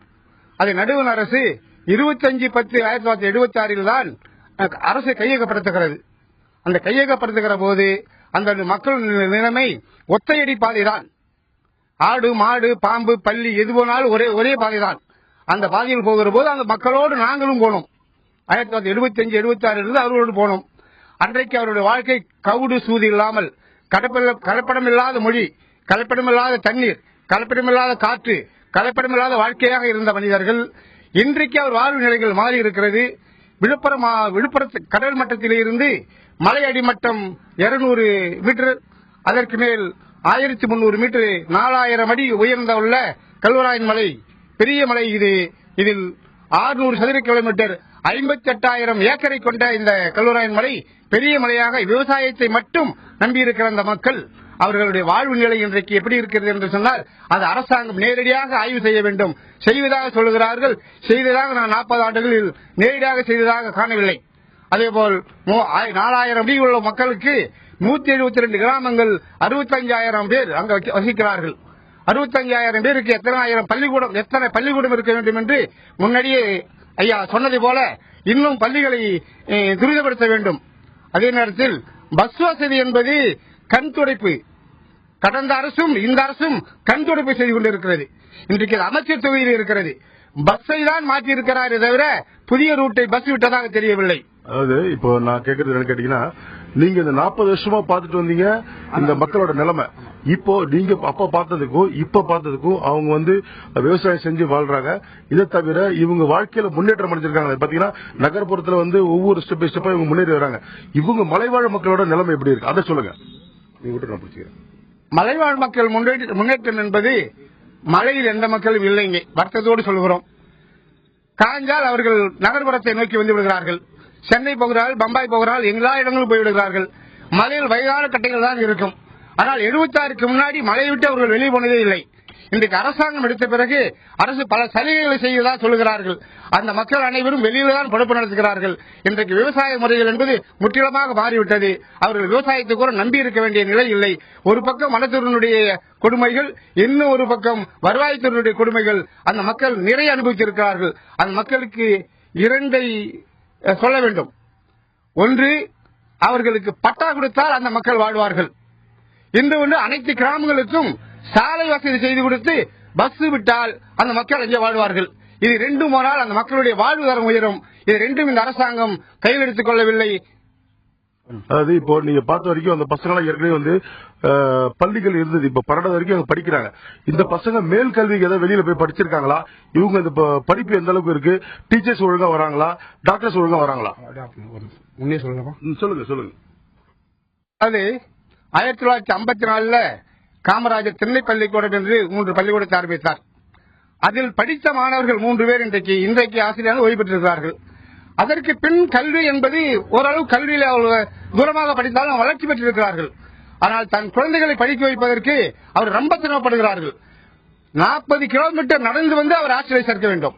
அதை நடுவண் அரசு 25/10/1976 தான் அரசு கையகப்படுத்துகிறது. அந்த கையகப்படுத்துகிற போது அந்த மக்கள் நிலைமை ஒத்தையடி பாதைதான். ஆடு மாடு பாம்பு பள்ளி எது போனாலும் ஒரே பாதைதான். அந்த பாதையில் போகிற போது அந்த மக்களோடு நாங்களும் போனோம். 1975-76 அவர்களோடு போனோம். அன்றைக்கு அவருடைய வாழ்க்கை கவுடு சூது இல்லாமல், கலப்படமில்லாத மொழி, கலப்படமில்லாத தண்ணீர், கலப்படமில்லாத காற்று, கலப்படமில்லாத வாழ்க்கையாக இருந்த மனிதர்கள். இன்றைக்கு அவர் வாழ்வு நிலைகள் மாறி இருக்கிறது. விழுப்புரத்து கடல் மட்டத்திலிருந்து மலை அடிமட்டம் 200 மீட்டர், அதற்கு மேல் 1300 மீட்டர், 4000 அடி உயர்ந்த உள்ள கல்வராயன் மலை பெரிய மலை. இதில் 600 சதுர கிலோமீட்டர் 58,000 ஏக்கரை கொண்ட இந்த கல்வராயன் மலை பெரிய மலையாக விவசாயத்தை மட்டும் நம்பியிருக்கிற அந்த மக்கள் அவர்களுடைய வாழ்வு நிலை இன்றைக்கு எப்படி இருக்கிறது என்று சொன்னால் அது அரசாங்கம் நேரடியாக ஆய்வு செய்ய வேண்டும். செய்வதாக சொல்லுகிறார்கள். செய்ததாக நான் 40 ஆண்டுகளில் நேரடியாக செய்ததாக காணவில்லை. அதேபோல் 4000 அடி உள்ள மக்களுக்கு 172 கிராமங்கள், 65,000 பேர் அங்கு வசிக்கிறார்கள். 65,000 பேருக்கு எத்தனை பள்ளிக்கூடம் இருக்க வேண்டும் என்று முன்னாடியே ஐயா சொன்னதை போல இன்னும் பள்ளிகளை துரிதப்படுத்த வேண்டும். அதே நேரத்தில் பஸ் வசதி என்பது கண் துடைப்பு. கடந்த அரசும் இந்த அரசும் கண் துடைப்பு செய்து கொண்டிருக்கிறது. இன்றைக்கு அமைச்சர் தொகையில் இருக்கிறது. பஸ்ஸை தான் மாற்றி இருக்கிறாரே தவிர புதிய ரூட்டை பஸ் விட்டதாக தெரியவில்லை. அதாவது இப்போ நான் கேட்கறது என்ன கேட்டீங்கன்னா, நீங்க இந்த 40 வருஷமா பாத்துட்டு வந்தீங்க இந்த மக்களோட நிலைமை. இப்போ நீங்க அப்ப பார்த்ததுக்கும் இப்ப பார்த்ததுக்கும் அவங்க விவசாயம் செஞ்சு வாழ்றாங்க. இதை தவிர இவங்க வாழ்க்கையில முன்னேற்றம் அடைஞ்சிருக்காங்க. பாத்தீங்கன்னா நகர்ப்புறத்துல ஒவ்வொரு ஸ்டெப் பை ஸ்டெப்பா இவங்க முன்னேறி வராங்க. இவங்க மலைவாழ் மக்களோட நிலைமை எப்படி இருக்கு அதை சொல்லுங்க. நீங்க விட்டு நான் பிடிச்சிக்கிறேன். மலைவாழ் மக்கள் முன்னேற்றம் என்பது மலையில் எந்த மக்களும் இல்லைங்க. வருத்தத்தோடு சொல்கிறோம். காய்ஞ்சால் அவர்கள் நகர்ப்புறத்தை நோக்கி வந்து விடுகிறார்கள். சென்னை போகிறார்கள், பம்பாய் போகிறார்கள், எல்லா இடங்களும் போய்விடுகிறார்கள். மலையில் வயதான கட்டைகள் தான் இருக்கும். ஆனால் 76க்கு முன்னாடி மலையை விட்டு அவர்கள் வெளியே போனதே இல்லை. இன்றைக்கு அரசாங்கம் எடுத்த பிறகு அரசு பல சலுகைகளை செய்வதாக சொல்கிறார்கள். அந்த மக்கள் அனைவரும் வெளியில்தான் பொறுப்பு நடத்துகிறார்கள். இன்றைக்கு விவசாய முறைகள் என்பது முற்றிலுமாக மாறிவிட்டது. அவர்கள் விவசாயத்தை கூட நம்பி இருக்க வேண்டிய நிலை இல்லை. ஒரு பக்கம் வனத்துறையினுடைய கொடுமைகள், இன்னும் ஒரு பக்கம் வருவாய்த்துறையினுடைய கொடுமைகள் அந்த மக்கள் நிறைய அனுபவித்திருக்கிறார்கள். அந்த மக்களுக்கு 2 சொல்ல வேண்டும். ஒன்று, அவர்களுக்கு பட்டா கொடுத்தால் அந்த மக்கள் வாழ்வார்கள். இன்னொன்று, அனைத்து கிராமங்களுக்கும் சாலை வசதி செய்து கொடுத்து பஸ் விட்டால் அந்த மக்கள் எங்கே வாழ்வார்கள்? இது ரெண்டும் போனால் அந்த மக்களுடைய வாழ்வுதரம் உயரும். இது ரெண்டும் இந்த அரசாங்கம் கையில் எடுத்துக் கொள்ளவில்லை. அதாவது இப்போ நீங்க பார்த்த வரைக்கும் அந்த பசங்க ஏற்கனவே வந்து பள்ளிகள் இருந்தது, இப்ப 12 வரைக்கும் அங்க படிக்கிறாங்க. இந்த பசங்க மேல் கல்விக்கு ஏதாவது வெளியில போய் படிச்சிருக்காங்களா? இவங்க இந்த படிப்பு எந்த அளவுக்கு இருக்கு? டீச்சர்ஸ் ஒழுங்கா வராங்களா? டாக்டர்ஸ் ஒழுங்கா வராங்களா? உண்மையை சொல்லலாமா? சொல்லுங்க. அது 1954 காமராஜர் திண்ணை பள்ளிக்கூடம் என்று 3 பள்ளிக்கூடத்தை ஆரம்பித்தார். அதில் படித்த மாணவர்கள் 3 பேர் இன்றைக்கு ஆசிரியர்கள் ஓய்வு பெற்றிருக்கிறார்கள். அதற்கு பின் கல்வி என்பது ஓரளவு கல்வியில் தூரமாக படித்தாலும் வளர்ச்சி பெற்றிருக்கிறார்கள். ஆனால் தன் குழந்தைகளை படிக்க வைப்பதற்கு அவர் ரொம்ப சிரமப்படுகிறார்கள். 40 கிலோமீட்டர் நடந்து வந்து அவர் ஆசிரியரை சேர்க்க வேண்டும்.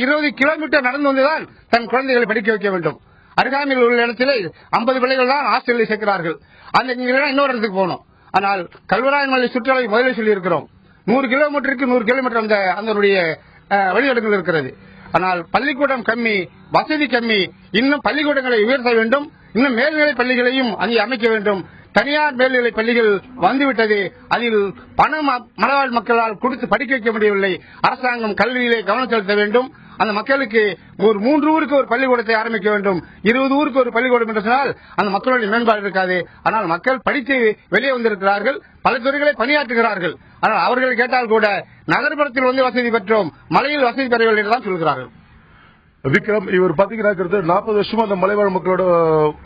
20 கிலோமீட்டர் நடந்து வந்துதான் தன் குழந்தைகளை படிக்க வைக்க வேண்டும். அருகாமையில் உள்ள இடத்திலே 50 பிள்ளைகள் தான் ஆசிரியரை சேர்க்கிறார்கள். அந்த இன்னொரு இடத்துக்கு போகணும். ஆனால் கல்வராயன் மலை சுற்றுலா முதலில் சொல்லி இருக்கிறோம், 100 கிலோமீட்டருக்கு 100 கிலோமீட்டர் அந்த வழிநடங்கள் இருக்கிறது. ஆனால் பள்ளிக்கூடம் கம்மி, வசதி கம்மி. இன்னும் பள்ளிக்கூடங்களை உயர்த்த வேண்டும். இன்னும் மேல்நிலை பள்ளிகளையும் அங்கே அமைக்க வேண்டும். தனியார் மேல்நிலை பள்ளிகள் வந்துவிட்டது. அதில் பணம் மலைவாழ் மக்களால் கொடுத்து படிக்க வைக்க முடியவில்லை. அரசாங்கம் கல்வியிலே கவனம் செலுத்த வேண்டும். அந்த மக்களுக்கு ஒரு 3 ஊருக்கு ஒரு பள்ளிக்கூடத்தை ஆரம்பிக்க வேண்டும். 20 ஊருக்கு ஒரு பள்ளிக்கூடம் என்று சொன்னால் அந்த மக்களுடைய மேம்பாடு இருக்காது. ஆனால் மக்கள் படித்து வெளியே வந்திருக்கிறார்கள், பல துறைகளை பணியாற்றுகிறார்கள். ஆனால் அவர்கள் கேட்டால் கூட நகர்ப்புறத்தில் வந்து வசதி பெற்றோம், மலையில் வசதி பெறவில்லை என்றுதான் சொல்கிறார்கள். விக்ரம், இவர் பாத்தீங்கன்னா 40 வருஷமா அந்த மலைவாழ் மக்களோட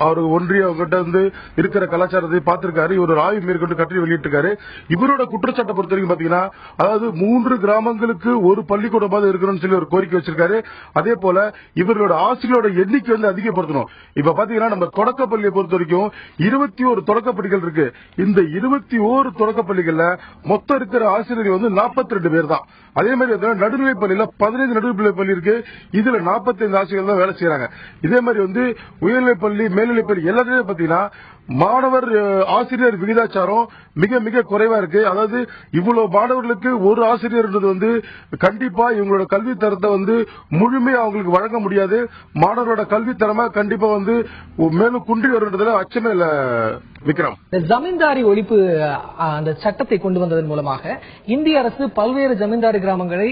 அவர் ஒன்றிய அவங்ககிட்ட வந்து இருக்கிற கலாச்சாரத்தை பார்த்திருக்காரு. இவர் ஒரு ஆய்வு மேற்கொண்டு கட்டுரை வெளியிட்டிருக்காரு. இவரோட குற்றச்சாட்டை பொறுத்த வரைக்கும் பாத்தீங்கன்னா, அதாவது 3 கிராமங்களுக்கு ஒரு பள்ளிக்கூடமாவது இருக்கணும்னு சொல்லி ஒரு கோரிக்கை வச்சிருக்காரு. அதே போல இவர்களோட ஆசிரியரோட எண்ணிக்கை வந்து அதிகப்படுத்தணும். இப்ப பாத்தீங்கன்னா நம்ம தொடக்கப்பள்ளியை பொறுத்த வரைக்கும் 21 தொடக்கப்பள்ளிகள் இருக்கு. இந்த 21 தொடக்கப்பள்ளிகள்ல மொத்தம் இருக்கிற ஆசிரியர்கள் வந்து 42 பேர் தான். அதே மாதிரி நடுநிலைப் பள்ளியில 15 நடுநிலைப் பள்ளி இருக்கு. இதுல 45 ஆசிரியர்கள் தான் வேலை செய்யறாங்க. இதே மாதிரி வந்து உயர்நிலைப் பள்ளி, மேல்நிலைப் பள்ளி எல்லாத்துலயும் பாத்தீங்கன்னா மாணவர் ஆசிரியர் விகிதாச்சாரம் மிக மிக குறைவா இருக்கு. அதாவது இவ்வளவு மாணவர்களுக்கு ஒரு ஆசிரியர்ன்றது வந்து கண்டிப்பா இவங்களோட கல்வி தரத்தை வந்து முழுமையா அவங்களுக்கு வழங்க முடியாது. மாணவர்களோட கல்வி தரமா கண்டிப்பா வந்து மேலும் குன்றி வருன்றதுல அச்சமே இல்ல. விக்ரம், ஜமீன்தாரி ஒழிப்பு அந்த சட்டத்தை கொண்டு வந்ததன் மூலமாக இந்திய அரசு பல்வேறு ஜமீன்தாரி கிராமங்களை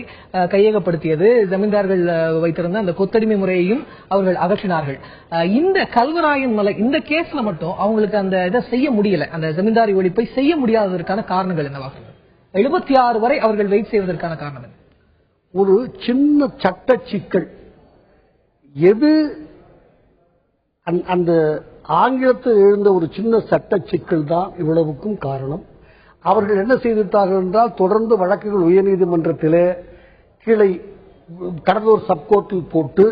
கையகப்படுத்தியது. ஜமீன்தார்கள் வைத்திருந்த அந்த கொத்தடிமை முறையையும் அவர்கள் அகற்றினார்கள். இந்த கல்வராயன் மலை இந்த கேஸ்ல மட்டும் அவங்களுக்கு அந்த இதை செய்ய முடியல, அந்த ஜமீன்தாரி ஒழிப்பை செய்ய முடியாததற்கான காரணங்கள் என்னவாக? 76 வரை அவர்கள் வெயிட் செய்வதற்கான காரணம் என்ன? ஒரு சின்ன சட்ட சிக்கல். எது அந்த ஆங்கிலத்தில் எழுந்த ஒரு சின்ன சட்ட சிக்கல் தான் இவ்வளவுக்கும் காரணம். அவர்கள் என்ன செய்திருத்தார்கள் என்றால், தொடர்ந்து வழக்குகள் உயர்நீதிமன்றத்திலே கீழே கடலூர் சப்கோர்ட்டில் போட்டு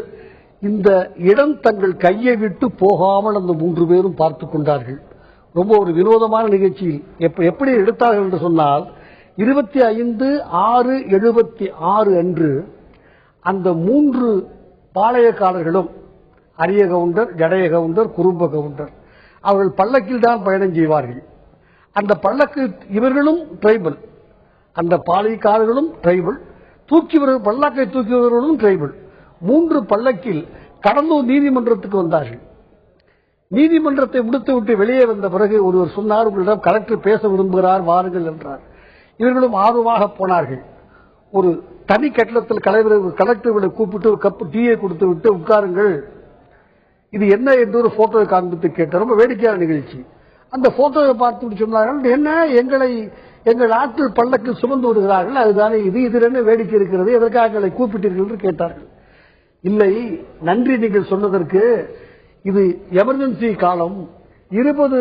இந்த இடம் தங்கள் கையை விட்டு போகாமல் அந்த 3 பேரும் பார்த்துக் கொண்டார்கள். ரொம்ப ஒரு வினோதமான நிகழ்ச்சியில் எப்படி எடுத்தார்கள் என்று சொன்னால், 25/6/76 அன்று அந்த 3 பாளையக்காரர்களும், அரிய கவுண்டர், ஜடைய கவுண்டர், குறும்ப கவுண்டர், அவர்கள் பல்லக்கில் தான் பயணம் செய்வார்கள். அந்த பல்லக்கு இவர்களும் டிரைபல், அந்த பாளையக்காரர்களும் டிரைபல், பல்லக்கை தூக்கியவர்களும் டிரைபல். 3 பல்லக்கில் கடலூர் நீதிமன்றத்துக்கு வந்தார்கள். நீதிமன்றத்தை முடித்துவிட்டு வெளியே வந்த பிறகு ஒருவர் சொன்னார், உங்களிடம் கலெக்டர் பேச விரும்புகிறார், வாருங்கள் என்றார். இவர்களும் ஆர்வமாக போனார்கள். ஒரு தனி கட்டளத்தில் கலெக்டர்களை கூப்பிட்டு ஒரு கப்பு டீயை கொடுத்து விட்டு, உட்காருங்கள், இது என்ன என்று ஒரு போட்டோவை காண்பித்து கேட்டார். ரொம்ப வேடிக்கையான நிகழ்ச்சி. அந்த போட்டோவை பார்த்து சொன்னார்கள், என்ன எங்கள் ஆட்கள் பல்லக்கில் சுமந்து வருகிறார்கள், அதுதானே இது என்ன வேடிக்கை இருக்கிறது, எதற்காக எங்களை கூப்பிட்டீர்கள் என்று கேட்டார்கள். இல்லை, நன்றி நீங்கள் சொன்னதற்கு. இது எமர்ஜென்சி காலம். 20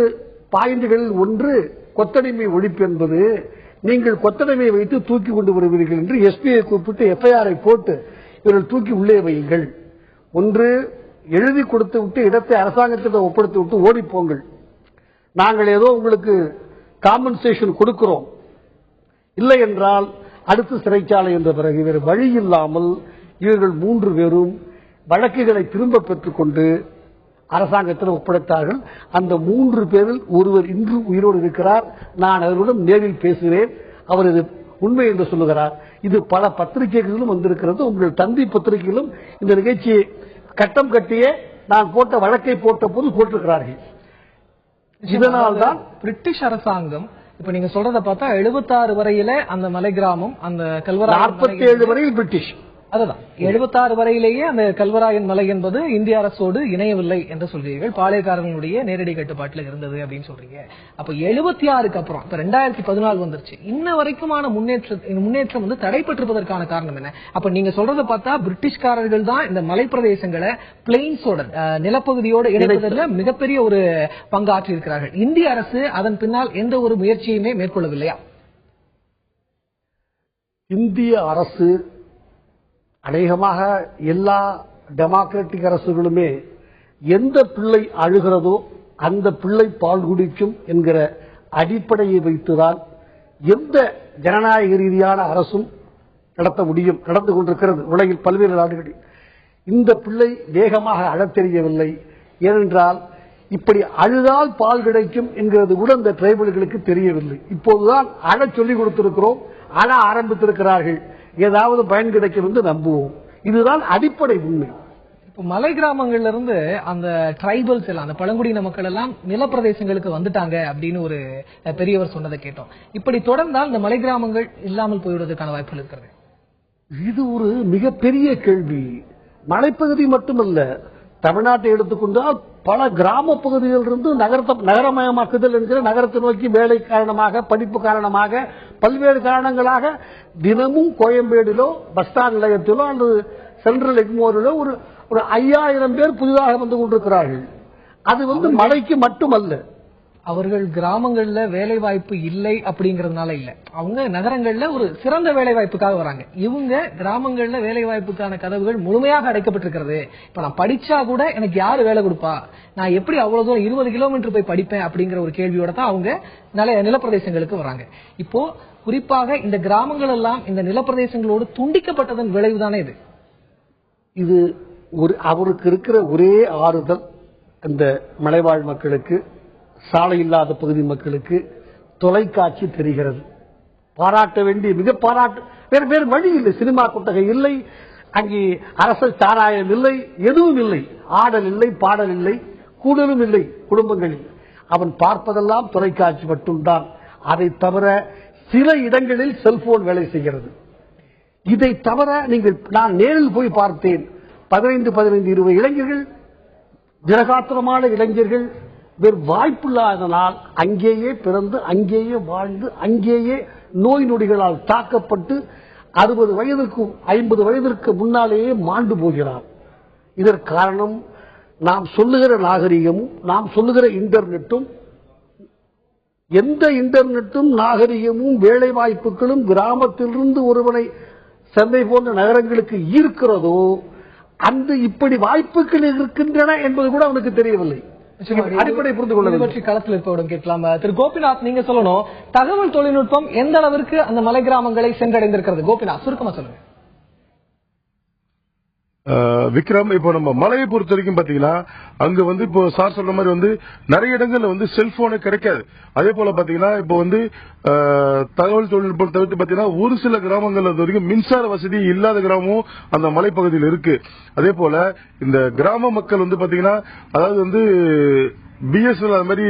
பாயிண்டுகளில் ஒன்று கொத்தடிமை ஒழிப்பு என்பது. நீங்கள் கொத்தடிமையை வைத்து தூக்கி கொண்டு வருவீர்கள் என்று எஸ்பியை கூப்பிட்டு எஃப்ஐஆரை போட்டு இவர்கள் தூக்கி உள்ளே வையுங்கள். ஒன்று எழுதி கொடுத்து விட்டு இடத்தை அரசாங்கத்திடம் ஒப்படைத்து விட்டு ஓடி போங்கள். நாங்கள் ஏதோ உங்களுக்கு காம்பன்சேஷன் கொடுக்கிறோம், இல்லை என்றால் அடுத்து சிறைச்சாலை என்ற பிறகு வேறு வழி இல்லாமல் இவர்கள் 3 பேரும் வழக்குகளை திரும்ப பெற்றுக்கொண்டு அரசாங்கத்தில் ஒப்படைத்தார்கள். அந்த 3 பேரில் ஒருவர் இன்று உயிரோடு இருக்கிறார். நான் அவருடன் நேரில் பேசுகிறேன். அவர் இது உண்மை என்று சொல்லுகிறார். இது பல பத்திரிகைகளிலும் வந்திருக்கிறது. உங்கள் தந்தி பத்திரிகையிலும் இந்த நிகழ்ச்சியை கட்டம் கட்டியே நான் போட்ட வழக்கை போட்ட போது போட்டிருக்கிறார்கள். இதனால்தான் பிரிட்டிஷ் அரசாங்கம் இப்ப நீங்க சொல்றத பார்த்தா 76 வரையில அந்த மலை கிராமம் அந்த கல்வராயன் 47 வரையில் பிரிட்டிஷ், அதுதான் 76 வரையிலேயே அந்த கல்வராயன் மலை என்பது இந்திய அரசோடு இணையவில்லை என்று சொல்றீர்கள். பாளையக்காரர்களுடைய நேரடி கட்டுப்பாட்டில் இருந்தது அப்படின்னு சொல்றீங்க. அப்ப 76க்கு அப்புறம் இப்ப 2014 வந்துருச்சு, இன்ன வரைக்குமான முன்னேற்றம் வந்து தடைப்பட்டிருப்பதற்கான காரணம் என்ன? அப்ப நீங்க சொல்றதை பார்த்தா பிரிட்டிஷ்காரர்கள் தான் இந்த மலை பிரதேசங்களை பிளெயின்ஸோட நிலப்பகுதியோடு இணைப்பதில் மிகப்பெரிய ஒரு பங்காற்றி இருக்கிறார்கள். இந்திய அரசு அதன் பின்னால் எந்த ஒரு முயற்சியுமே மேற்கொள்ளவில்லையா? இந்திய அரசு அநேகமாக எல்லா டெமோக்ராட்டிக் அரசுகளுமே எந்த பிள்ளை அழுகிறதோ அந்த பிள்ளை பால் குடிக்கும் என்கிற அடிப்படையை வைத்துதான் எந்த ஜனநாயக ரீதியான அரசும் நடத்த முடியும், நடந்து கொண்டிருக்கிறது உலகில் பல்வேறு நாடுகளில். இந்த பிள்ளை வேகமாக அழத் தெரியவில்லை. ஏனென்றால் இப்படி அழுதால் பால் கிடைக்கும் என்கிறது கூட இந்த டிரைபல்களுக்கு தெரியவில்லை. இப்போதுதான் அழச் சொல்லிக் கொடுத்திருக்கிறோம், அழ ஆரம்பித்திருக்கிறார்கள், ஏதாவது பயன் கிடைக்கும் என்று நம்புவோம். இதுதான் அடிப்படை உண்மை. இப்போ மலை கிராமங்கள்ல இருந்து அந்த டிரைபல்ஸ் எல்லாம், அந்த பழங்குடியின மக்கள் எல்லாம் நிலப்பிரதேசங்களுக்கு வந்துட்டாங்க அப்படின்னு ஒரு பெரியவர் சொன்னதை கேட்டோம். இப்படி தொடர்ந்தால் இந்த மலை கிராமங்கள் இல்லாமல் போய்விடுவதற்கான வாய்ப்புகள் இருக்கிறது. இது ஒரு மிகப்பெரிய கேள்வி. மலைப்பகுதி மட்டுமல்ல, தமிழ்நாட்டை எடுத்துக்கொண்டால் பல கிராம பகுதிகளிலிருந்து நகரமயமாக்குதல் என்கிற நகரத்தை நோக்கி வேலை காரணமாக, படிப்பு காரணமாக, பல்வேறு காரணங்களாக தினமும் கோயம்பேடிலோ பஸ் ஸ்டாண்ட் நிலையத்திலோ அல்லது சென்ட்ரல் எக்மோரிலோ ஒரு 5000 பேர் புதிதாக வந்து கொண்டிருக்கிறார்கள். அது வந்து மலைக்கு மட்டுமல்ல, அவர்கள் கிராமங்கள்ல வேலை வாய்ப்பு இல்லை அப்படிங்கறதுனால இல்ல, அவங்க நகரங்கள்ல ஒரு சிறந்த வேலை வாய்ப்புக்காக வராங்க. இவங்க கிராமங்கள்ல வேலை வாய்ப்புக்கான கதவுகள் முழுமையாக அடைக்கப்பட்டிருக்கிறது. இப்ப நான் படிச்சா கூட எனக்கு யாரு வேலை கொடுப்பா, நான் எப்படி அவ்வளவு தூரம் 20 கிலோமீட்டர் போய் படிப்பேன் அப்படிங்கிற ஒரு கேள்வியோட தான் அவங்க நிலப்பிரதேசங்களுக்கு வராங்க. இப்போ குறிப்பாக இந்த கிராமங்கள் எல்லாம் இந்த நிலப்பிரதேசங்களோடு துண்டிக்கப்பட்டதன் விளைவுதானே இது. இது அவருக்கு இருக்கிற ஒரே ஆறுதல் இந்த மலைவாழ் மக்களுக்கு, சாலை இல்லாத பகுதி மக்களுக்கு தொலைக்காட்சி தெரிகிறது. பாராட்ட வேண்டிய மிக வேறு வழி இல்லை. சினிமா கொட்டகை இல்லை, அங்கே அரச சாராயம் இல்லை, எதுவும் இல்லை, ஆடல் இல்லை, பாடல் இல்லை, கூடலும் இல்லை குடும்பங்களில். அவன் பார்ப்பதெல்லாம் தொலைக்காட்சி மட்டும்தான். அதை தவிர சில இடங்களில் செல்போன் வேலை செய்கிறது. இதை தவிர நான் நேரில் போய் பார்த்தேன், 15-20 இளைஞர்கள், திரகாத்திரமான இளைஞர்கள், வேறு வாய்ப்பில்லாதனால் அங்கேயே பிறந்து, அங்கேயே வாழ்ந்து, அங்கேயே நோய் நொடிகளால் தாக்கப்பட்டு 60 வயதிற்கும் 50 வயதிற்கு முன்னாலேயே மாண்டு போகிறார். இதற்கு காரணம் நாம் சொல்லுகிற நாகரிகமும் நாம் சொல்லுகிற இன்டர்நெட்டும். எந்த இன்டர்நெட்டும் நாகரிகமும் வேலை வாய்ப்புகளும் கிராமத்திலிருந்து ஒருவனை சென்னை போன்ற நகரங்களுக்கு ஈர்க்கிறதோ அந்த இப்படி வாய்ப்புகள் இருக்கின்றன என்பது கூட அவனுக்கு தெரியவில்லை. அடிப்படை புரிந்து கொள்ள பற்றி களத்தில் இருப்பவரிடம் கேட்கலாம். திரு கோபிநாத், நீங்க சொல்லணும், தகவல் தொழில்நுட்பம் எந்த அளவிற்கு அந்த மலை கிராமங்களை சென்றடைந்திருக்கிறது? கோபிநாத், சுருக்கமா சொல்லுங்க. விக்ரம், இப்போ நம்ம மலையை பொறுத்த வரைக்கும் பாத்தீங்கன்னா அங்க வந்து இப்போ சார் சொல்ற மாதிரி வந்து நிறைய இடங்கள்ல வந்து செல்போனே கிடைக்காது. அதே போல பாத்தீங்கன்னா இப்போ வந்து தகவல் தொழில்நுட்பம் தவிர்த்து பாத்தீங்கன்னா ஒரு சில கிராமங்கள்ல வரைக்கும் மின்சார வசதி இல்லாத கிராமமும் அந்த மலைப்பகுதியில் இருக்கு. அதே போல இந்த கிராம மக்கள் வந்து பாத்தீங்கன்னா அதாவது வந்து பிஎஸ்என்எல் அது மாதிரி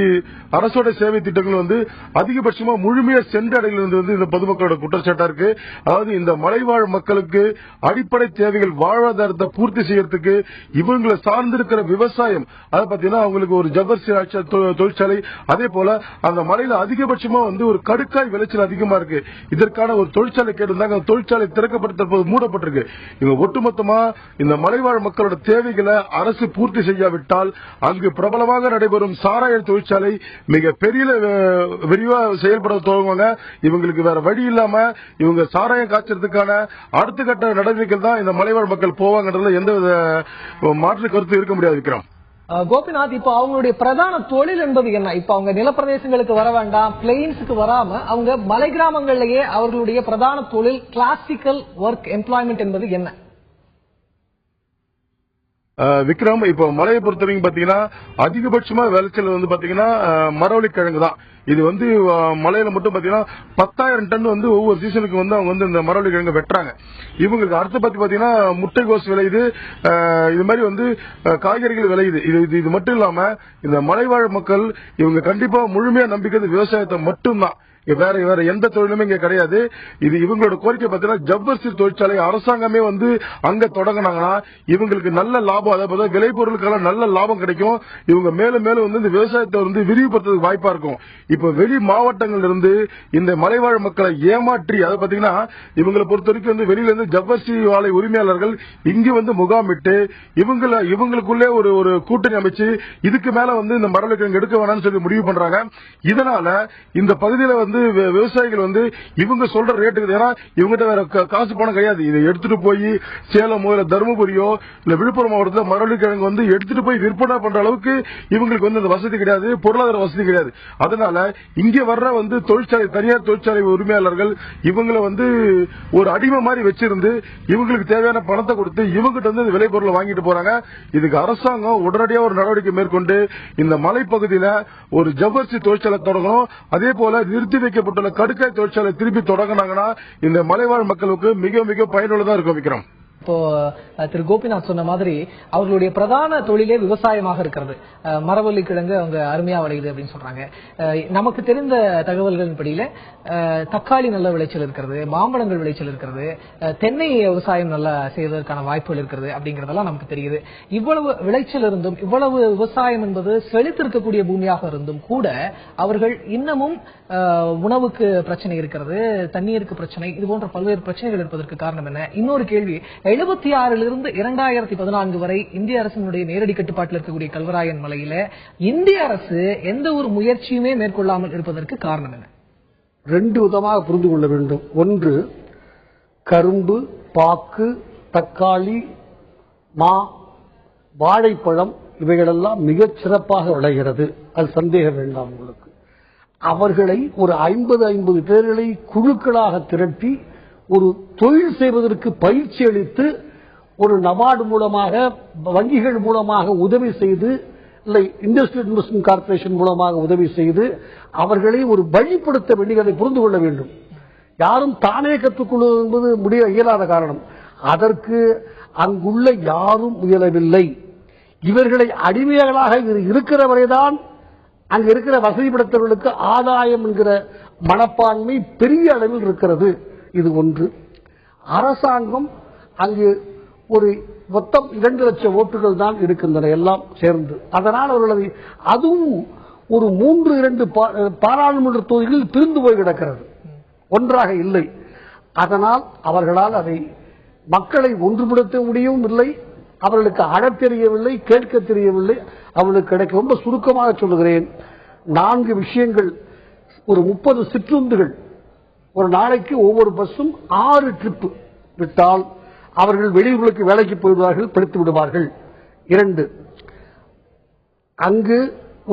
அரசோட சேவை திட்டங்கள் வந்து அதிகபட்சமா முழுமையா சென்றடைகிறது வந்து இந்த பொதுமக்களோட குற்றச்சாட்டா இருக்கு. அதாவது இந்த மலைவாழ் மக்களுக்கு அடிப்படை தேவைகள் வாழ்வாதாரத்தை பூர்த்தி செய்யறதுக்கு இவங்களை சார்ந்திருக்கிற விவசாயம், அதை பாத்தீங்கன்னா அவங்களுக்கு ஒரு ஜவ்வரிசி தொழிற்சாலை, அதே போல அந்த மலையில அதிகபட்சமா வந்து ஒரு கடுக்காய் விளைச்சல் அதிகமா இருக்கு. இதற்கான ஒரு தொழிற்சாலை கேட்டிருந்தாங்க, தொழிற்சாலை திறக்கப்பட்ட மூடப்பட்டிருக்கு. இவங்க ஒட்டுமொத்தமா இந்த மலைவாழ் மக்களோட தேவைகளை அரசு பூர்த்தி செய்யாவிட்டால் அங்கு பிரபலமாக நடைபெறும் சாராய தொழிற்சாலை மிக பெரிய விரிவா செயல்பட துவங்குவாங்க. இவங்களுக்கு வேற வழி இல்லாம இவங்க சாராயம் காய்ச்சறதுக்கான அடுத்த கட்ட நடவடிக்கைகள் தான் இந்த மலைவாழ் மக்கள் போவாங்கன்றதுல எந்த மாற்று கருத்து இருக்க முடியாது. விக்ரம், கோபிநாத், இப்ப அவங்களுடைய பிரதான தொழில் என்பது என்ன? இப்ப அவங்க நிலப்பிரதேசங்களுக்கு வர வேண்டாம், பிளெயின்ஸுக்கு வராம அவங்க மலை கிராமங்களிலேயே அவர்களுடைய பிரதான தொழில் கிளாசிக்கல் ஒர்க் எம்ப்ளாய்மெண்ட் என்பது என்ன? விக்ரம், இப்ப மலையை பொறுத்தவரைக்கும் பாத்தீங்கன்னா அதிகபட்சமா விளைச்சல் வந்து பாத்தீங்கன்னா மரவள்ளி கிழங்கு தான். இது வந்து மலையில மட்டும் பாத்தீங்கன்னா 10,000 டன் வந்து ஒவ்வொரு சீசனுக்கு வந்து அவங்க வந்து இந்த மரவள்ளி கிழங்கு வெட்டுறாங்க. இவங்களுக்கு அடுத்து பாத்தீங்கன்னா முட்டைகோஸ் விளையுது, இது மாதிரி வந்து காய்கறிகள் விளையுது. இது மட்டும் இல்லாம இந்த மலைவாழ் மக்கள் இவங்க கண்டிப்பா முழுமையா நம்பிக்கிறது விவசாயத்தை மட்டும்தான். வேற வேற எந்த தொழிலுமே இங்க கிடையாது. இது இவங்களோட கோரிக்கை பார்த்தீங்கன்னா ஜவ்வரிசி தொழிற்சாலை அரசாங்கமே வந்து அங்க தொடங்கினாங்கன்னா இவங்களுக்கு நல்ல லாபம், அதாவது விளைபொருளுக்கெல்லாம் நல்ல லாபம் கிடைக்கும். இவங்க மேலும் மேலும் வந்து இந்த விவசாயத்தை வந்து விரிவுபடுத்துறதுக்கு வாய்ப்பா இருக்கும். இப்ப வெளி மாவட்டங்கள் இருந்து இந்த மலைவாழ் மக்களை ஏமாற்றி, அதை பாத்தீங்கன்னா இவங்களை பொறுத்த வரைக்கும் வந்து வெளியில இருந்து ஜவ்வரிசி ஆலை உரிமையாளர்கள் இங்கு வந்து முகாமிட்டு இவங்களுக்குள்ளே ஒரு கூட்டணி அமைச்சு இதுக்கு மேல வந்து இந்த மரவள்ளிக்கிழங்கு எடுக்க வேணாம்னு சொல்லி முடிவு பண்றாங்க. இதனால இந்த பகுதியில வந்து விவசாயிகள் வந்து இவங்க சொல்ற ரேட்டுக்கு, ஏன்னா இவங்ககிட்ட வேற காசு பணம் கிடையாது. இதை எடுத்துட்டு போய் சேலமோ இல்ல தருமபுரியோ இல்ல விழுப்புரம் மாவட்டத்தில் மரவள்ளிக்கிழங்கு வந்து எடுத்துட்டு போய் விற்பனை பண்ற அளவுக்கு இவங்களுக்கு வந்து அந்த வசதி கிடையாது, பொருளாதார வசதி கிடையாது. அதனால இங்க வர்ற வந்து தொழிற்சாலை, தனியார் தொழிற்சாலை உரிமையாளர்கள் இவங்களை வந்து ஒரு அடிமை மாதிரி வச்சிருந்து இவங்களுக்கு தேவையான பணத்தை கொடுத்து இவங்கிட்ட வந்து விளைபொருளை வாங்கிட்டு போறாங்க. இதுக்கு அரசாங்கம் உடனடியாக ஒரு நடவடிக்கை மேற்கொண்டு இந்த மலைப்பகுதியில ஒரு ஜவ்வரிசி தொழிற்சாலை தொடங்கணும். அதே போல நிறுத்தி வைக்கப்பட்டுள்ள கடுக்காய் தொழிற்சாலை திருப்பி தொடங்கினாங்கன்னா இந்த மலைவாழ் மக்களுக்கு மிக மிக பயனுள்ளதா இருக்கும். விக்ரம், இப்போ திரு கோபிநாத் சொன்ன மாதிரி அவர்களுடைய பிரதான தொழிலே விவசாயமாக இருக்கிறது. மரவள்ளி கிழங்கு அவங்க அருமையா விளையுது அப்படின்னு சொல்றாங்க. நமக்கு தெரிந்த தகவல்களின் படியில தக்காளி நல்ல விளைச்சல் இருக்கிறது, மாம்பழங்கள் விளைச்சல் இருக்கிறது, தென்னை விவசாயம் நல்லா செய்வதற்கான வாய்ப்புகள் இருக்கிறது அப்படிங்கறதெல்லாம் நமக்கு தெரியுது. இவ்வளவு விளைச்சல் இருந்தும், இவ்வளவு விவசாயம் என்பது செழித்திருக்கக்கூடிய பூமியாக இருந்தும் கூட அவர்கள் இன்னமும் உணவுக்கு பிரச்சனை இருக்கிறது, தண்ணீருக்கு பிரச்சனை, இது போன்ற பல்வேறு பிரச்சனைகள் இருப்பதற்கு காரணம் என்ன? இன்னொரு கேள்வி, 76 2014 வரை இந்திய அரசினுடைய நேரடி கட்டுப்பாட்டில் இருக்கக்கூடிய கல்வராயன் மலையில இந்திய அரசு எந்த ஒரு முயற்சியுமே மேற்கொள்ளாமல் இருப்பதற்கு காரணம் என்ன? ரெண்டு விதமாக புரிந்து கொள்ள வேண்டும். ஒன்று, கரும்பு, பாக்கு, தக்காளி, மா, வாழைப்பழம் இவைகளெல்லாம் மிகச் சிறப்பாக விளைகிறது. அது சந்தேகம் வேண்டாம் உங்களுக்கு. அவர்களை ஒரு 50 பேர்களை குழுக்களாக திரட்டி ஒரு தொழில் செய்வதற்கு பயிற்சி அளித்து ஒரு நபார்டு மூலமாக, வங்கிகள் மூலமாக உதவி செய்து, இல்லை இண்டஸ்ட்ரியல் இன்வெஸ்ட்மெண்ட் கார்பரேஷன் மூலமாக உதவி செய்து அவர்களை ஒரு வழிப்படுத்த வேண்டியதை புரிந்து கொள்ள வேண்டும். யாரும் தானே கற்றுக்கொள்வது என்பது இயலாத காரணம். அதற்கு அங்குள்ள யாரும் முயலவில்லை. இவர்களை அடிமைகளாக இருக்கிற வரைதான் அங்கு இருக்கிற வசதிப்படுத்தவர்களுக்கு ஆதாயம் என்கிற மனப்பான்மை பெரிய அளவில் இருக்கிறது. இது ஒன்று. அரசாங்கம் அங்கு ஒரு மொத்தம் 2 லட்சம் ஓட்டுகள் தான் இருக்கின்றன எல்லாம் சேர்ந்து. அதனால் அவர்களது அதுவும் ஒரு 3-2 பாராளுமன்ற தொகுதிகளில் பிரிந்து போய் கிடக்கிறது, ஒன்றாக இல்லை. அதனால் அவர்களால் அதை மக்களை ஒன்றுபடுத்த முடியவும் இல்லை, அவர்களுக்கு அழத் தெரியவில்லை, கேட்க தெரியவில்லை. அவர்களுக்கு கிடைக்க ரொம்ப சுருக்கமாக சொல்லுகிறேன். 4 விஷயங்கள். ஒரு 30 சிற்றுந்துகள் ஒரு நாளைக்கு ஒவ்வொரு பஸ்ஸும் 6 ட்ரிப் விட்டால் அவர்கள் வெளியூர்களுக்கு வேலைக்கு போய்விடுவார்கள், படித்து விடுவார்கள். 2, அங்கு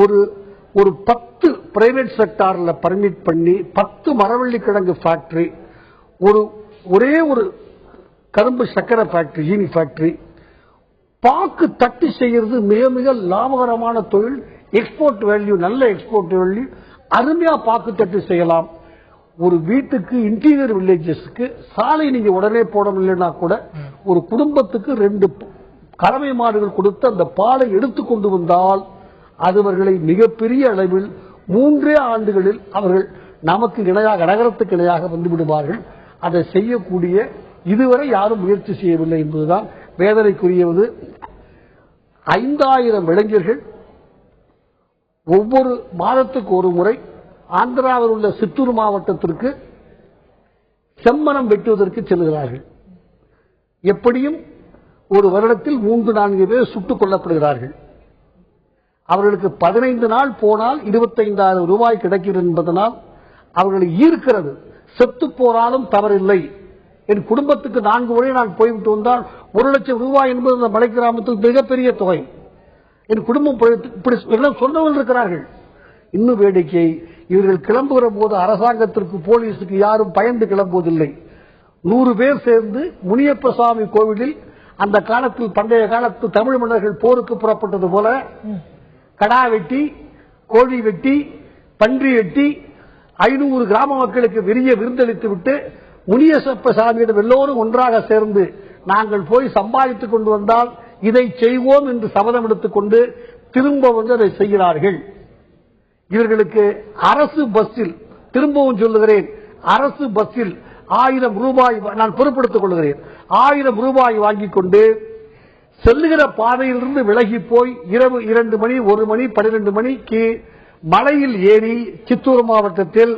ஒரு 10 பிரைவேட் செக்டார்ல பர்மிட் பண்ணி 10 மரவள்ளி கிழங்கு ஃபேக்டரி, ஒரே ஒரு கரும்பு சக்கரை ஃபேக்டரி, ஈனி ஃபேக்டரி, பாக்கு தட்டி செய்யறது மிக மிக லாபகரமான தொழில். எக்ஸ்போர்ட் வேல்யூ, நல்ல எக்ஸ்போர்ட் வேல்யூ, அருமையா பாக்கு தட்டி செய்யலாம். ஒரு வீட்டுக்கு இன்டீரியர் வில்லேஜஸ்க்கு சாலை நீங்க உடனே போடவில்லைன்னா கூட ஒரு குடும்பத்துக்கு 2 கறவை மாடுகள் கொடுத்து அந்த பாலை எடுத்துக் கொண்டு வந்தால் அது அவர்களை மிகப்பெரிய அளவில் 3 ஆண்டுகளில் அவர்கள் நமக்கு இணையாக, நகரத்துக்கு இணையாக வந்து விடுவார்கள். அதை செய்யக்கூடிய இதுவரை யாரும் முயற்சி செய்யவில்லை என்பதுதான் வேதனைக்குரியது. 5000 இளைஞர்கள் ஒவ்வொரு மாதத்துக்கு ஒரு முறை ஆந்திராவில் உள்ள சித்தூர் மாவட்டத்திற்கு செம்மரம் வெட்டுவதற்கு செல்கிறார்கள். எப்படியும் ஒரு வருடத்தில் 3-4 பேர் சுட்டுக் கொல்லப்படுகிறார்கள். அவர்களுக்கு 15 நாள் போனால் 25,000 ரூபாய் கிடைக்கிறது என்பதனால் அவர்களை ஈர்க்கிறது. செத்து போனாலும் தவறில்லை. என் குடும்பத்துக்கு 4 முறை நான் போய்விட்டு வந்தால் 1 லட்சம் ரூபாய் என்பது அந்த மலை கிராமத்தில் மிகப்பெரிய தொகை. என் குடும்பம் இப்படி சொன்னவர்கள் இருக்கிறார்கள். இன்னும் வேடிக்கை, இவர்கள் கிளம்புகிற போது அரசாங்கத்திற்கு, போலீஸுக்கு யாரும் பயந்து கிளம்புவதில்லை. 100 பேர் சேர்ந்து முனியப்ப சுவாமி கோவிலில் அந்த காலத்தில், பண்டைய காலத்தில் தமிழ் மன்னர்கள் போருக்கு புறப்பட்டது போல கடா வெட்டி, கோழி வெட்டி, பன்றி வெட்டி 500 கிராம மக்களுக்கு விரிய விருந்தளித்து விட்டு முனியப்ப சாமியிடம் எல்லோரும் ஒன்றாக சேர்ந்து நாங்கள் போய் சம்பாதித்துக் கொண்டு வந்தால் இதை செய்வோம் என்று சபதம் எடுத்துக் கொண்டு திரும்ப வந்து அதை செய்கிறார்கள். இவர்களுக்கு அரசு பஸ்ஸில் திரும்பவும் சொல்லுகிறேன், அரசு பஸ்ஸில் 1000 ரூபாய் நான் பொறுப்படுத்திக் கொள்கிறேன். 1000 ரூபாய் வாங்கிக் கொண்டு செல்லுகிற பாதையிலிருந்து விலகி போய் இரவு 2 மணி 1 மணி 12 மணிக்கு மலையில் ஏறி சித்தூர் மாவட்டத்தில்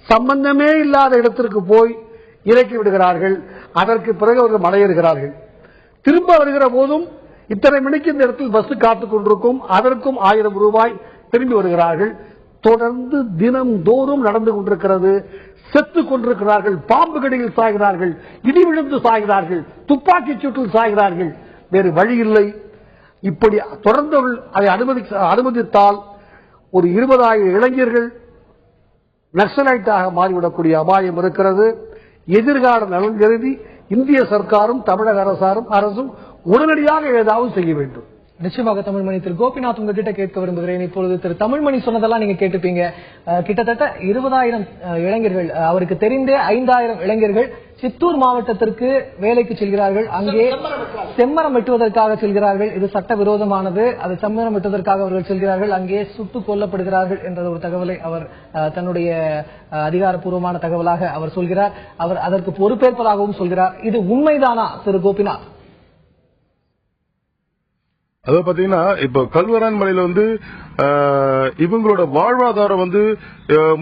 சம்பந்தமே இல்லாத இடத்திற்கு போய் இறக்கி விடுகிறார்கள். அதற்கு பிறகு அவர்கள் மலையேறுகிறார்கள். திரும்ப வருகிற போதும் இத்தனை மணிக்கு இந்த இடத்தில் பஸ் காத்துக் கொண்டிருக்கும், அதற்கும் 1000 ரூபாய் திரும்பி வருகிறார்கள். தொடர்ந்து தினம்தோறும் நடந்து கொண்டிருக்கிறது. செத்துக் கொண்டிருக்கிறார்கள், பாம்பு கடியில் சாய்கிறார்கள், இடி விழுந்து சாய்கிறார்கள், துப்பாக்கி சூட்டில் சாய்கிறார்கள். வேறு வழி இல்லை. இப்படி தொடர்ந்து அதை அனுமதித்தால் ஒரு 20,000 இளைஞர்கள் நக்சலைட்டாக மாறிவிடக்கூடிய அபாயம் இருக்கிறது. எதிர்கால நலன் கருதி இந்திய சர்க்காரும் தமிழக அரசும் உடனடியாக ஏதாவது செய்ய வேண்டும். நிச்சயமாக தமிழ்மணி. திரு கோபிநாத், உங்ககிட்ட கேட்க விரும்புகிறேன். இப்பொழுது திரு தமிழ்மணி சொன்னதெல்லாம் நீங்க கேட்டுப்பீங்க. கிட்டத்தட்ட 20,000 இளைஞர்கள், அவருக்கு தெரிந்தே 5,000 இளைஞர்கள் சித்தூர் மாவட்டத்திற்கு வேலைக்கு செல்கிறார்கள். அங்கே செம்மரம் வெட்டுவதற்காக செல்கிறார்கள். இது சட்டவிரோதமானது. அது செம்மரம் வெட்டுவதற்காக அவர்கள் செல்கிறார்கள். அங்கே சுட்டுக் கொல்லப்படுகிறார்கள் என்ற ஒரு தகவலை அவர் தன்னுடைய அதிகாரப்பூர்வமான தகவலாக அவர் சொல்கிறார். அவர் அதற்கு பொறுப்பேற்பதாகவும் சொல்கிறார். இது உண்மைதானா திரு கோபிநாத்? அதாவது பாத்தீங்கன்னா இப்ப கல்வராயன் மலையில வந்து இவங்களோட வாழ்வாதாரம் வந்து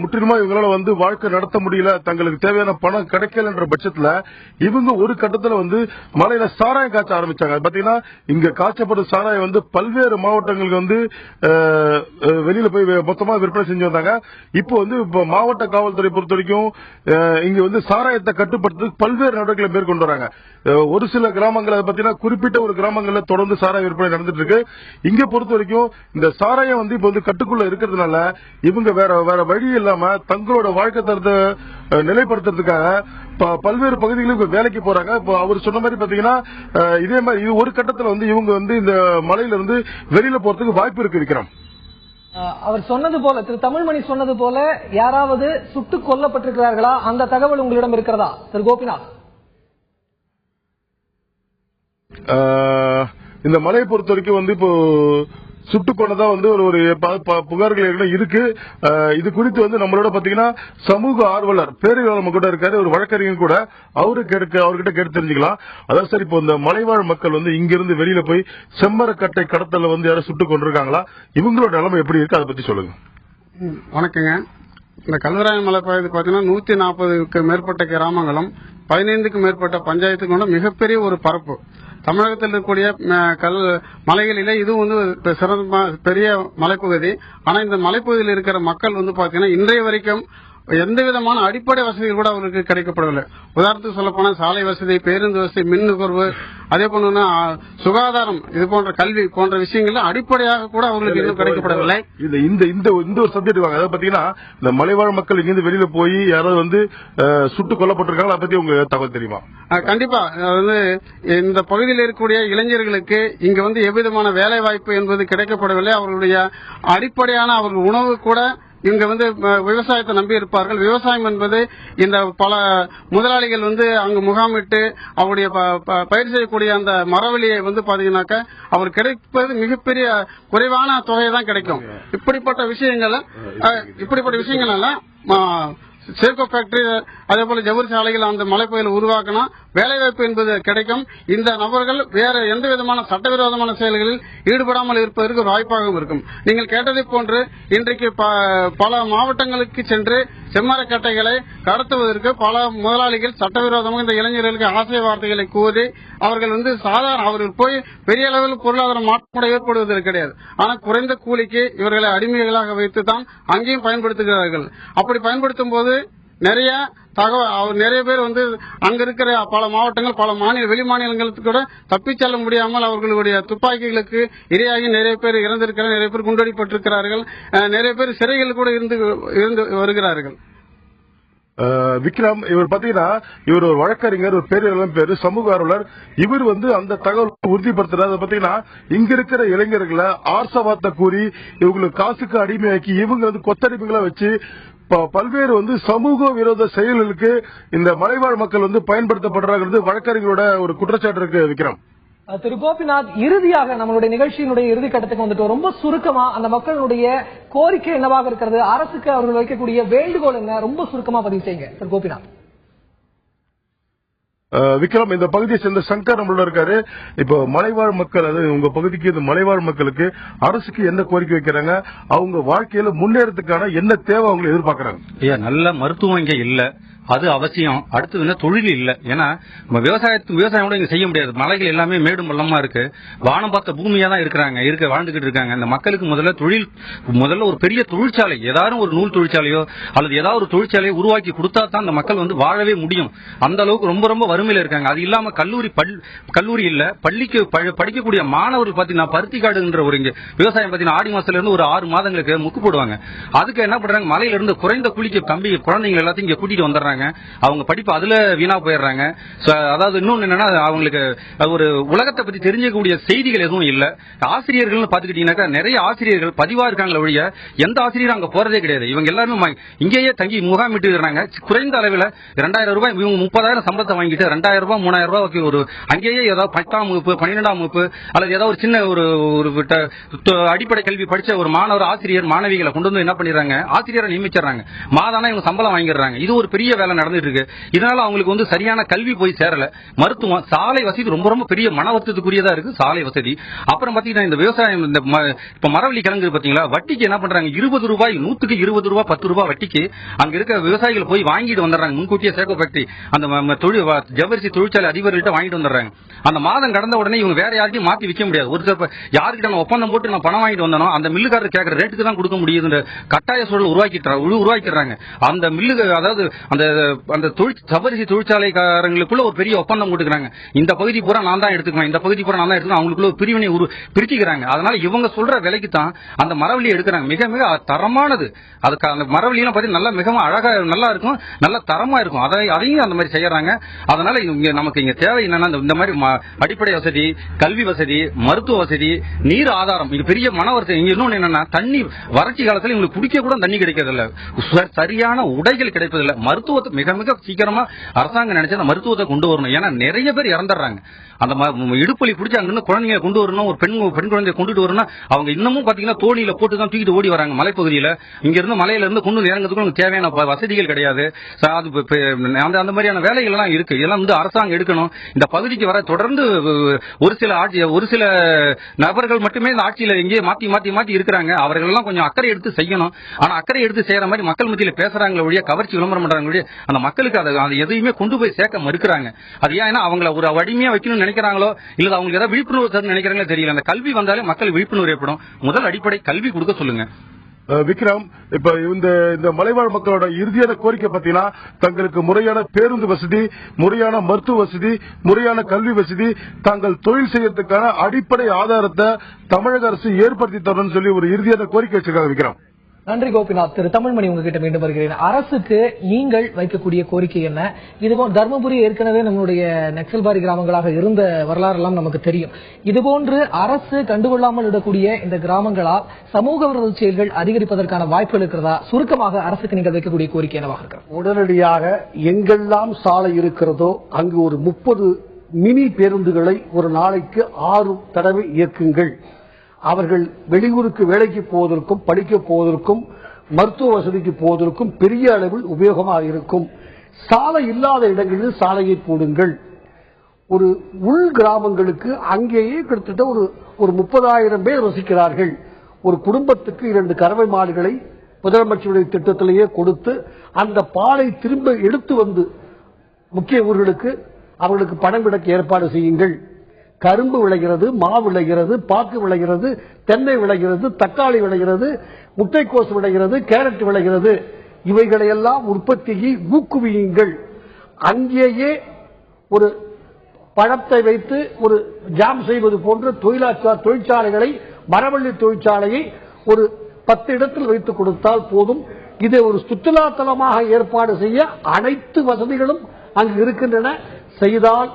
முற்றிலுமா இவங்களால வந்து வாழ்க்கை நடத்த முடியல, தங்களுக்கு தேவையான பணம் கிடைக்கல என்ற பட்சத்துல இவங்க ஒரு கட்டத்துல வந்து மலையில சாராயம் காய்ச்ச ஆரம்பிச்சாங்க. பாத்தீங்கன்னா இங்க காய்ச்சப்படும் சாராயம் வந்து பல்வேறு மாவட்டங்களுக்கு வந்து வெளியில போய் மொத்தமா விற்பனை செஞ்சு வந்தாங்க. இப்போ வந்து மாவட்ட காவல்துறை பொறுத்த வரைக்கும் இங்க வந்து சாராயத்தை கட்டுப்படுத்துறதுக்கு பல்வேறு நடவடிக்கைகளை மேற்கொண்டு வராங்க. ஒரு சில கிராமங்கள் பாத்தீங்கன்னா குறிப்பிட்ட ஒரு கிராமங்கள்ல தொடர்ந்து சாராய விற்பனை நடந்துட்டு இருக்கு. இங்க பொறுத்த வரைக்கும் இந்த சாராயம் வந்து இப்ப வந்து கட்டுக்குள்ள இருக்கிறதுனால இவங்க வேற வழி இல்லாம தங்களோட வாழ்க்கை தரத்தை நிலைப்படுத்துறதுக்காக பல்வேறு பகுதிகளுக்கு வேலைக்கு போறாங்க. இப்போ அவர் சொன்ன மாதிரி பாத்தீங்கன்னா இதே மாதிரி இது ஒரு கட்டத்துல வந்து இவங்க வந்து இந்த மலையில இருந்து வெளியில போறதுக்கு வாய்ப்பு இருக்கு. விக்ரம், அவர் சொன்னது போல, திரு தமிழ்மணி சொன்னது போல யாராவது சுட்டுக் கொல்லப்பட்டிருக்கிறார்களா? அந்த தகவல் உங்களிடம் இருக்கிறதா திரு கோபிநாத்? இந்த மலையை பொறுத்த வரைக்கும் வந்து இப்போ சுட்டுக் கொண்டதா வந்து ஒரு புகார்கள் இருக்கு. இது குறித்து வந்து நம்மளோட பாத்தீங்கன்னா சமூக ஆர்வலர் பேரில் நம்ம கூட இருக்காரு, ஒரு வழக்கறிஞர் கூட, அவர்கிட்ட கேட்டு தெரிஞ்சுக்கலாம். அதான் சார், இப்போ இந்த மலைவாழ் மக்கள் வந்து இங்கிருந்து வெளியில போய் செம்மரக்கட்டை கடத்தல வந்து யாரும் சுட்டுக் கொண்டிருக்காங்களா? இவங்களோட நிலைமை எப்படி இருக்கு, அதை பத்தி சொல்லுங்க. வணக்கங்க. இந்த கல்வராயன் மலை பகுதி பாத்தீங்கன்னா 140க்கு மேற்பட்ட கிராமங்களும் 15க்கும் மேற்பட்ட பஞ்சாயத்து கொண்ட மிகப்பெரிய ஒரு பரப்பு. தமிழகத்தில் இருக்கக்கூடிய மலைகளிலே இது வந்து சிறந்த பெரிய மலைப்பகுதி. ஆனா இந்த மலைப்பகுதியில் இருக்கிற மக்கள் வந்து பாத்தீங்கன்னா இன்றைய வரைக்கும் எந்த விதமான அடிப்படை வசதிகள் கூட அவருக்கு கிடைக்கப்படவில்லை. உதாரணத்துக்கு சொல்ல போனா சாலை வசதி, பேருந்து வசதி, மின் நுகர்வு, அதே போல சுகாதாரம், இது போன்ற கல்வி போன்ற விஷயங்கள் அடிப்படையாக கூட அவங்களுக்கு இன்னும் கிடைக்கப்படவில்லை. இந்த ஒரு சப்ஜெக்ட் வாங்க. அதாவது பாத்தீங்கன்னா இந்த மலைவாழ் மக்கள் இங்கிருந்து வெளியில போய் யாராவது வந்து சுட்டுக் கொல்லப்பட்டிருக்காங்க, அதை பத்தி உங்க தகவல் தெரியுமா? கண்டிப்பா. வந்து இந்த பகுதியில் இருக்கக்கூடிய இளைஞர்களுக்கு இங்க வந்து எவ்விதமான வேலை வாய்ப்பு என்பது கிடைக்கப்படவில்லை. அவர்களுடைய அடிப்படையான அவர்கள் உணவு கூட இங்க வந்து விவசாயத்தை நம்பி இருப்பார்கள். விவசாயம் என்பது இந்த பல முதலாளிகள் வந்து அங்கு முகாமிட்டு அவருடைய பயிர் செய்யக்கூடிய அந்த மரவழியை வந்து பாத்தீங்கன்னாக்க அவர் கிடைப்பது மிகப்பெரிய குறைவான தொகை தான் கிடைக்கும். இப்படிப்பட்ட விஷயங்கள் எல்லாம் சேகோ ஃபேக்டரி, அதே போல ஜவுளி சாலைகள் அந்த மலைப்பகுதியில் உருவாக்கினா வேலைவாய்ப்பு என்பது கிடைக்கும். இந்த நபர்கள் வேற எந்த விதமான சட்டவிரோதமான செயல்களில் ஈடுபடாமல் இருப்பதற்கு வாய்ப்பாகவும் இருக்கும். நீங்கள் கேட்டதை போன்று இன்றைக்கு பல மாவட்டங்களுக்கு சென்று செம்மரக்கட்டைகளை கடத்துவதற்கு பல முதலாளிகள் சட்டவிரோதமாக இந்த இளைஞர்களுக்கு ஆசை வார்த்தைகளை கூறி அவர்கள் வந்து அவர்கள் போய் பெரிய அளவில் பொருளாதார மாற்றம் ஏற்படுவதற்கு கிடையாது. ஆனால் குறைந்த கூலிக்கு இவர்களை அடிமைகளாக வைத்துதான் அங்கேயும் பயன்படுத்துகிறார்கள். அப்படி பயன்படுத்தும் போது நிறைய பேர் வந்து அங்க இருக்கிற பல மாவட்டங்கள், பல வெளி மாநிலங்களுக்கு கூட தப்பிச் செல்ல முடியாமல் அவர்களுடைய துப்பாக்கிகளுக்கு இரையாகி நிறைய பேர் இறந்திருக்கிறார்கள், நிறைய பேர் குண்டடிப்பட்டிருக்கிறார்கள், நிறைய பேர் சிறைகள் கூட இருந்து வருகிறார்கள். விக்ரம், இவர் பாத்தீங்கன்னா இவர் ஒரு வழக்கறிஞர், ஒரு பேரு சமூக ஆர்வலர். இவர் வந்து அந்த தகவல் உறுதிப்படுத்துறாரு. பாத்தீங்கன்னா இங்க இருக்கிற இளைஞர்களை ஆர்சவாத்த கூறி இவங்களுக்கு காசுக்கு அடிமையாக்கி இவங்க வந்து கொத்தடிமைகளை வச்சு பல்வேறு வந்து சமூக விரோத செயல்களுக்கு இந்த மலைவாழ் மக்கள் வந்து பயன்படுத்தப்படுறாங்கிறது வழக்கறிஞரோட ஒரு குற்றச்சாட்டு இருக்கு. விக்ரம், திரு கோபிநாத், இறுதியாக நம்மளுடைய நிகழ்ச்சியினுடைய இறுதி கட்டத்துக்கு வந்துட்டு ரொம்ப சுருக்கமா அந்த மக்களுடைய கோரிக்கை என்னவாக இருக்கிறது, அரசுக்கு அவர்கள் வைக்கக்கூடிய வேண்டுகோள் என்ன, ரொம்ப சுருக்கமா பதிவு செய்யுங்க திரு கோபிநாத். விக்ரம், இந்த பகுதியை சேர்ந்த சங்கர் நம்மளோட இருக்காரு. இப்போ மலைவாழ் மக்கள், அது உங்க பகுதிக்கு இந்த மலைவாழ் மக்களுக்கு அரசுக்கு என்ன கோரிக்கை வைக்கிறாங்க, அவங்க வாழ்க்கையில முன்னேறதுக்கான என்ன தேவை அவங்க எதிர்பார்க்கறாங்க? நல்ல மருத்துவம் இங்க இல்ல, அது அவசியம். அடுத்தது தொழில் இல்ல. ஏன்னா விவசாயம் கூட இங்க செய்ய முடியாது. மலைகள் எல்லாமே மேடும் பள்ளமா இருக்கு. வானம் பார்த்த பூமியா தான் வாழ்ந்துகிட்டு இருக்காங்க. இந்த மக்களுக்கு முதல்ல ஒரு பெரிய தொழிற்சாலை, ஏதாவது ஒரு நூல் தொழிற்சாலையோ அல்லது ஏதாவது ஒரு தொழிற்சாலையை உருவாக்கி கொடுத்தா தான் அந்த மக்கள் வாழவே முடியும். அந்த அளவுக்கு ரொம்ப ரொம்ப வறுமையில இருக்காங்க. அது இல்லாம கல்லூரி இல்ல, பள்ளிக்கு படிக்கக்கூடிய மாணவர்கள் பாத்தீங்கன்னா பருத்திக்காடுன்ற ஒரு இங்க விவசாயம் பாத்தீங்கன்னா ஆடி மாசத்துல இருந்து ஒரு 6 மாதங்களுக்கு முக்கு போடுவாங்க. அதுக்கு என்ன பண்றாங்க, மலையில இருந்து குறைந்த கூலிக்கு குழந்தைங்க எல்லாத்தையும் இங்க கூட்டிட்டு வந்துடுறாங்க. அவங்க படிப்பு அதுல வீணா போயிடுறாங்க. அதாவது இன்னொன்னு என்னன்னா, அவங்களுக்கு ஒரு உலகத்தை பத்தி தெரிஞ்சக்கூடிய செய்திகள் எதுவும் இல்ல. ஆசிரியர்கள் பாத்துக்கிட்டீங்கன்னா நிறைய ஆசிரியர்கள் பதிவா இருக்காங்களே ஒழிய எந்த ஆசிரியரும் அங்க போறதே கிடையாது. இவங்க எல்லாருமே இங்கேயே தங்கி முகாமிட்டு இருக்காங்க. குறைந்த அளவில் 2000 ரூபாய், இவங்க 30,000 சம்பளத்தை வாங்கிட்டு 2000 ரூபாய் 3000 ரூபாய்க்கு ஒரு அங்கேயே ஏதாவது 10ஆம் வகுப்பு 12ஆம் வகுப்பு அல்லது ஏதாவது ஒரு சின்ன ஒரு அடிப்படை கல்வி படிச்ச ஒரு மாணவர் ஆசிரியர் மாணவிகளை கொண்டு வந்து என்ன பண்ணிடுறாங்க, ஆசிரியரை நியமிச்சிடறாங்க. மாதானா இவங்க சம்பளம் வாங்கிடுறாங்க. இது ஒரு பெரிய வேலை நடந்துட்டு இருக்கு. இதனால அவங்களுக்கு சரியான கல்வி போய் சேரல. மருத்துவம், சாலை வசதி ரொம்ப ரொம்ப பெரிய மன வருத்தத்துக்குரியதா இருக்கு. சாலை வசதி. அப்புறம் பாத்தீங்கன்னா இந்த விவசாயம், இந்த இப்ப மரவள்ளி கிழங்கு பாத்தீங்களா, வட்டிக்கு என்ன பண்றாங்க, 20 ரூபாய் 100க்கு 20 ரூபாய் 10 ரூபாய் வட்டிக்கு அங்க இருக்க விவசாயிகள் போய் வாங்கிட்டு வந்துடுறாங்க. முன்கூட்டியே சேகோ ஃபேக்டரி அந்த ஜவ்வரிசி தொழிற்சாலை அதிபர்கள்ட்ட வாங்கிட்டு வந்துடுறாங்க. அந்த மாதம் கடந்த உடனே இவங்க வேற யாருக்கும் மாத்தி விற்க முடியாது. ஒரு யாருக்கிட்ட நான் ஒப்பந்தம் போட்டு நான் பணம் வாங்கிட்டு வந்தனோ அந்த மில்லுக்காரர் கேட்கிற ரேட்டுக்கு தான் கொடுக்க முடியுது. கட்டாய சூழல் உருவாக்கிடுறாங்க. அந்த மில்லு, அதாவது அந்த ஜவ்வரிசி தொழிற்சாலைக்காரங்களுக்குள்ள ஒரு பெரிய ஒப்பந்தம் போட்டுக்கிறாங்க. இந்த பகுதி பூரா நான் தான் எடுத்துக்குவேன், இந்த பகுதி பூரா நான் தான் எடுத்துக்கணும். அவங்களுக்குள்ள ஒரு பிரிவினை பிரிச்சுக்கிறாங்க. அதனால இவங்க சொல்ற விலைக்கு தான் அந்த மரவள்ளி எடுக்கிறாங்க. மிக மிக தரமானது. அதுக்கு அந்த மரவள்ளியெல்லாம் பார்த்தீங்கன்னா நல்லா மிகவும் அழகா நல்லா இருக்கும், நல்ல தரமா இருக்கும். அதையும் அந்த மாதிரி செய்யறாங்க. அதனால நமக்கு இங்க தேவை என்னன்னா, இந்த மாதிரி அடிப்படை வசதி, கல்வி வசதி, மருத்துவ வசதி, நீர் ஆதாரம், இது பெரிய மன வருத்தம். இங்க இன்னொன்னு என்னன்னா, தண்ணி வறட்சி காலத்துல இவங்களுக்கு குடிக்க கூட தண்ணி கிடைக்கிறதில்ல, சரியான உடைகள் கிடைப்பதில்லை. மருத்துவத்தை மிக மிக சீக்கிரமா அரசாங்கம் நினைச்சா அந்த மருத்துவத்தை கொண்டு வரணும். ஏன்னா நிறைய பேர் இறந்துடுறாங்க. அந்த இடுப்பலி பிடிச்சி அங்கிருந்து குழந்தைங்க கொண்டு வரணும், ஒரு பெண் குழந்தைய கொண்டுட்டு வரணும். அவங்க இன்னமும் பாத்தீங்கன்னா தோணியில போட்டு தான் தூக்கிட்டு ஓடி வராங்க மலைப்பகுதியில. இங்க இருந்து மலையில இருந்து கொண்டு இறங்கிறதுக்கு தேவையான வசதிகள் கிடையாது. அந்த மாதிரியான வேலைகள் எல்லாம் இருக்கு. இதெல்லாம் அரசாங்கம் எடுக்கணும். இந்த பகுதிக்கு வர தொடர்ந்து ஒரு சில நபர்கள் மட்டுமே இந்த ஆட்சியில எங்கேயே மாத்தி இருக்கிறாங்க. அவர்கள் எல்லாம் கொஞ்சம் அக்கறை எடுத்து செய்யணும். ஆனா அக்கறை எடுத்து செய்யற மாதிரி மக்கள் மத்தியில பேசுறாங்களே ஒழிய, கவர்ச்சி விளம்பரம் பண்றாங்க ஒழிய, அந்த மக்களுக்கு அதை எதையுமே கொண்டு போய் சேர்க்க மறுக்கிறாங்க. அது ஏன்னா அவங்களை ஒரு வடிமையா வைக்கணும்னு நினைக்கிறாங்களோ இல்ல அவங்களுக்கு ஏதாவது விழிப்புணர்வு நினைக்கிறாங்களோ தெரியல. அந்த கல்வி வந்தாலே மக்கள் விழிப்புணர்வு ஏற்படும். முதல் அடிப்படை கல்வி கொடுக்க சொல்லுங்க. விக்ரம், இப்ப இந்த மலைவாழ் மக்களோட இறுதியான கோரிக்கை பார்த்தீங்கன்னா, தங்களுக்கு முறையான பேருந்து வசதி, முறையான மருத்துவ வசதி, முறையான கல்வி வசதி, தாங்கள் தொழில் செய்யறதுக்கான அடிப்படை ஆதாரத்தை தமிழக அரசு ஏற்படுத்தி தரணும்னு சொல்லி ஒரு இறுதியான கோரிக்கை வச்சிருக்காங்க. விக்ரம், நன்றி கோபிநாத். திரு தமிழ்மணி, உங்ககிட்ட மீண்டும் வருகிறேன். அரசுக்கு நீங்கள் வைக்கக்கூடிய கோரிக்கை என்ன? இதுபோல் தர்மபுரி ஏற்கனவே நம்மளுடைய நக்சல்பாரி கிராமங்களாக இருந்த வரலாறு எல்லாம் நமக்கு தெரியும். இதுபோன்று அரசு கண்டுகொள்ளாமல் விடக்கூடிய இந்த கிராமங்களால் சமூக விரோத செயல்கள் அதிகரிப்பதற்கான வாய்ப்புகள் இருக்கிறதா? சுருக்கமாக அரசுக்கு நீங்கள் வைக்கக்கூடிய கோரிக்கை என்னவாக இருக்கிறது? உடனடியாக எங்கெல்லாம் சாலை இருக்கிறதோ அங்கு ஒரு 30 மினி பேருந்துகளை ஒரு நாளைக்கு 6 தடவை இயக்குங்கள். அவர்கள் வெளியூருக்கு வேலைக்கு போவதற்கும் படிக்க போவதற்கும் மருத்துவ வசதிக்கு போவதற்கும் பெரிய அளவில் உபயோகமாக இருக்கும். சாலை இல்லாத இடங்களில் சாலையை போடுங்கள். ஒரு உள் கிராமங்களுக்கு அங்கேயே கிட்டத்தட்ட ஒரு 30,000 பேர் வசிக்கிறார்கள். ஒரு குடும்பத்துக்கு 2 கறவை மாடுகளை முதலமைச்சருடைய திட்டத்திலேயே கொடுத்து அந்த பாலை திரும்ப எடுத்து வந்து முக்கிய ஊர்களுக்கு அவர்களுக்கு பணம் விடக்க ஏற்பாடு செய்யுங்கள். கரும்பு விளைகிறது, மா விளைகிறது, பாக்கு விளைகிறது, தென்னை விளைகிறது, தக்காளி விளைகிறது, முட்டைக்கோசு விளைகிறது, கேரட் விளைகிறது. இவைகளையெல்லாம் உற்பத்தியை ஊக்குவியுங்கள். அங்கேயே ஒரு பழத்தை வைத்து ஒரு ஜாம் செய்வது போன்ற தொழிற்சாலைகளை, மரவள்ளி தொழிற்சாலையை ஒரு 10 இடத்தில் வைத்துக் கொடுத்தால் போதும். இதை ஒரு சுற்றுலா தலமாக ஏற்பாடு செய்ய அனைத்து வசதிகளும் அங்கு இருக்கின்றன. செய்தால்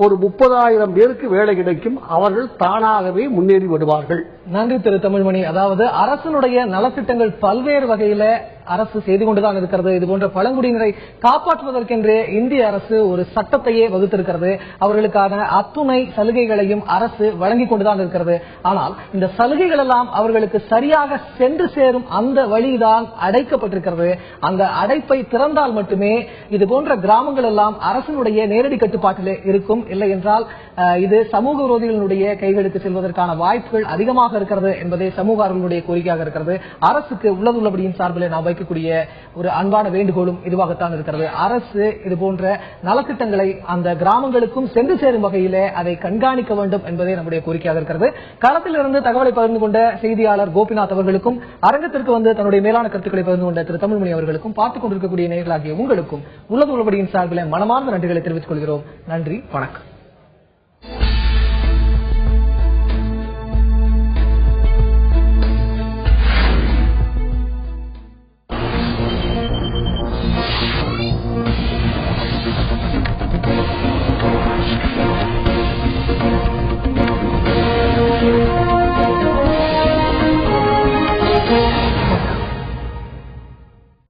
ஒரு 30,000 பேருக்கு வேலை கிடைக்கும். அவர்கள் தானாகவே முன்னேறி வருவார்கள். நன்றி திரு தமிழ்மணி. அதாவது அரசனுடைய நலத்திட்டங்கள் பல்வேறு வகையில அரசு செய்து கொண்டுதான் இருக்கிறது. இது போன்ற பழங்குடியினரை காப்பாற்றுவதற்கென்றே இந்திய அரசு ஒரு சட்டத்தையே வகுத்திருக்கிறது. அவர்களுக்கான அத்துணை சலுகைகளையும் அரசு வழங்கிக் கொண்டுதான் இருக்கிறது. ஆனால் இந்த சலுகைகள் எல்லாம் அவர்களுக்கு சரியாக சென்று சேரும் அந்த வழிதான் அடைக்கப்பட்டிருக்கிறது. அந்த அடைப்பை திறந்தால் மட்டுமே இது போன்ற கிராமங்கள் எல்லாம் அரசினுடைய நேரடி கட்டுப்பாட்டிலே இருக்கும். இல்லை என்றால் இது சமூக விரோதிகளுடைய கைகளுக்கு செல்வதற்கான வாய்ப்புகள் அதிகமாக இருக்கிறது என்பதே சமூக ஆர்வலர்களுடைய கோரிக்கையாக இருக்கிறது. அரசுக்கு உள்ளதுள்ளபடியின் சார்பில் நாம் வைக்கக்கூடிய ஒரு அன்பான வேண்டுகோளும் இதுவாகத்தான் இருக்கிறது. அரசு இது போன்ற நலத்திட்டங்களை அந்த கிராமங்களுக்கும் சென்று சேரும் வகையிலே அதை கண்காணிக்க வேண்டும் என்பதே நம்முடைய கோரிக்கையாக இருக்கிறது. களத்திலிருந்து தகவலை பகிர்ந்து கொண்ட செய்தியாளர் கோபிநாத் அவர்களுக்கும், அரங்கத்திற்கு வந்து தன்னுடைய மேலான கருத்துக்களை பகிர்ந்து கொண்ட திரு தமிழ்மணி அவர்களுக்கும், பார்த்துக் கொண்டிருக்கக்கூடிய நேயர்களாகிய உங்களுக்கும் உள்ளதுள்ளபடியின் சார்பில் மனமார்ந்த நன்றிகளை தெரிவித்துக் கொள்கிறோம். நன்றி, வணக்கம்.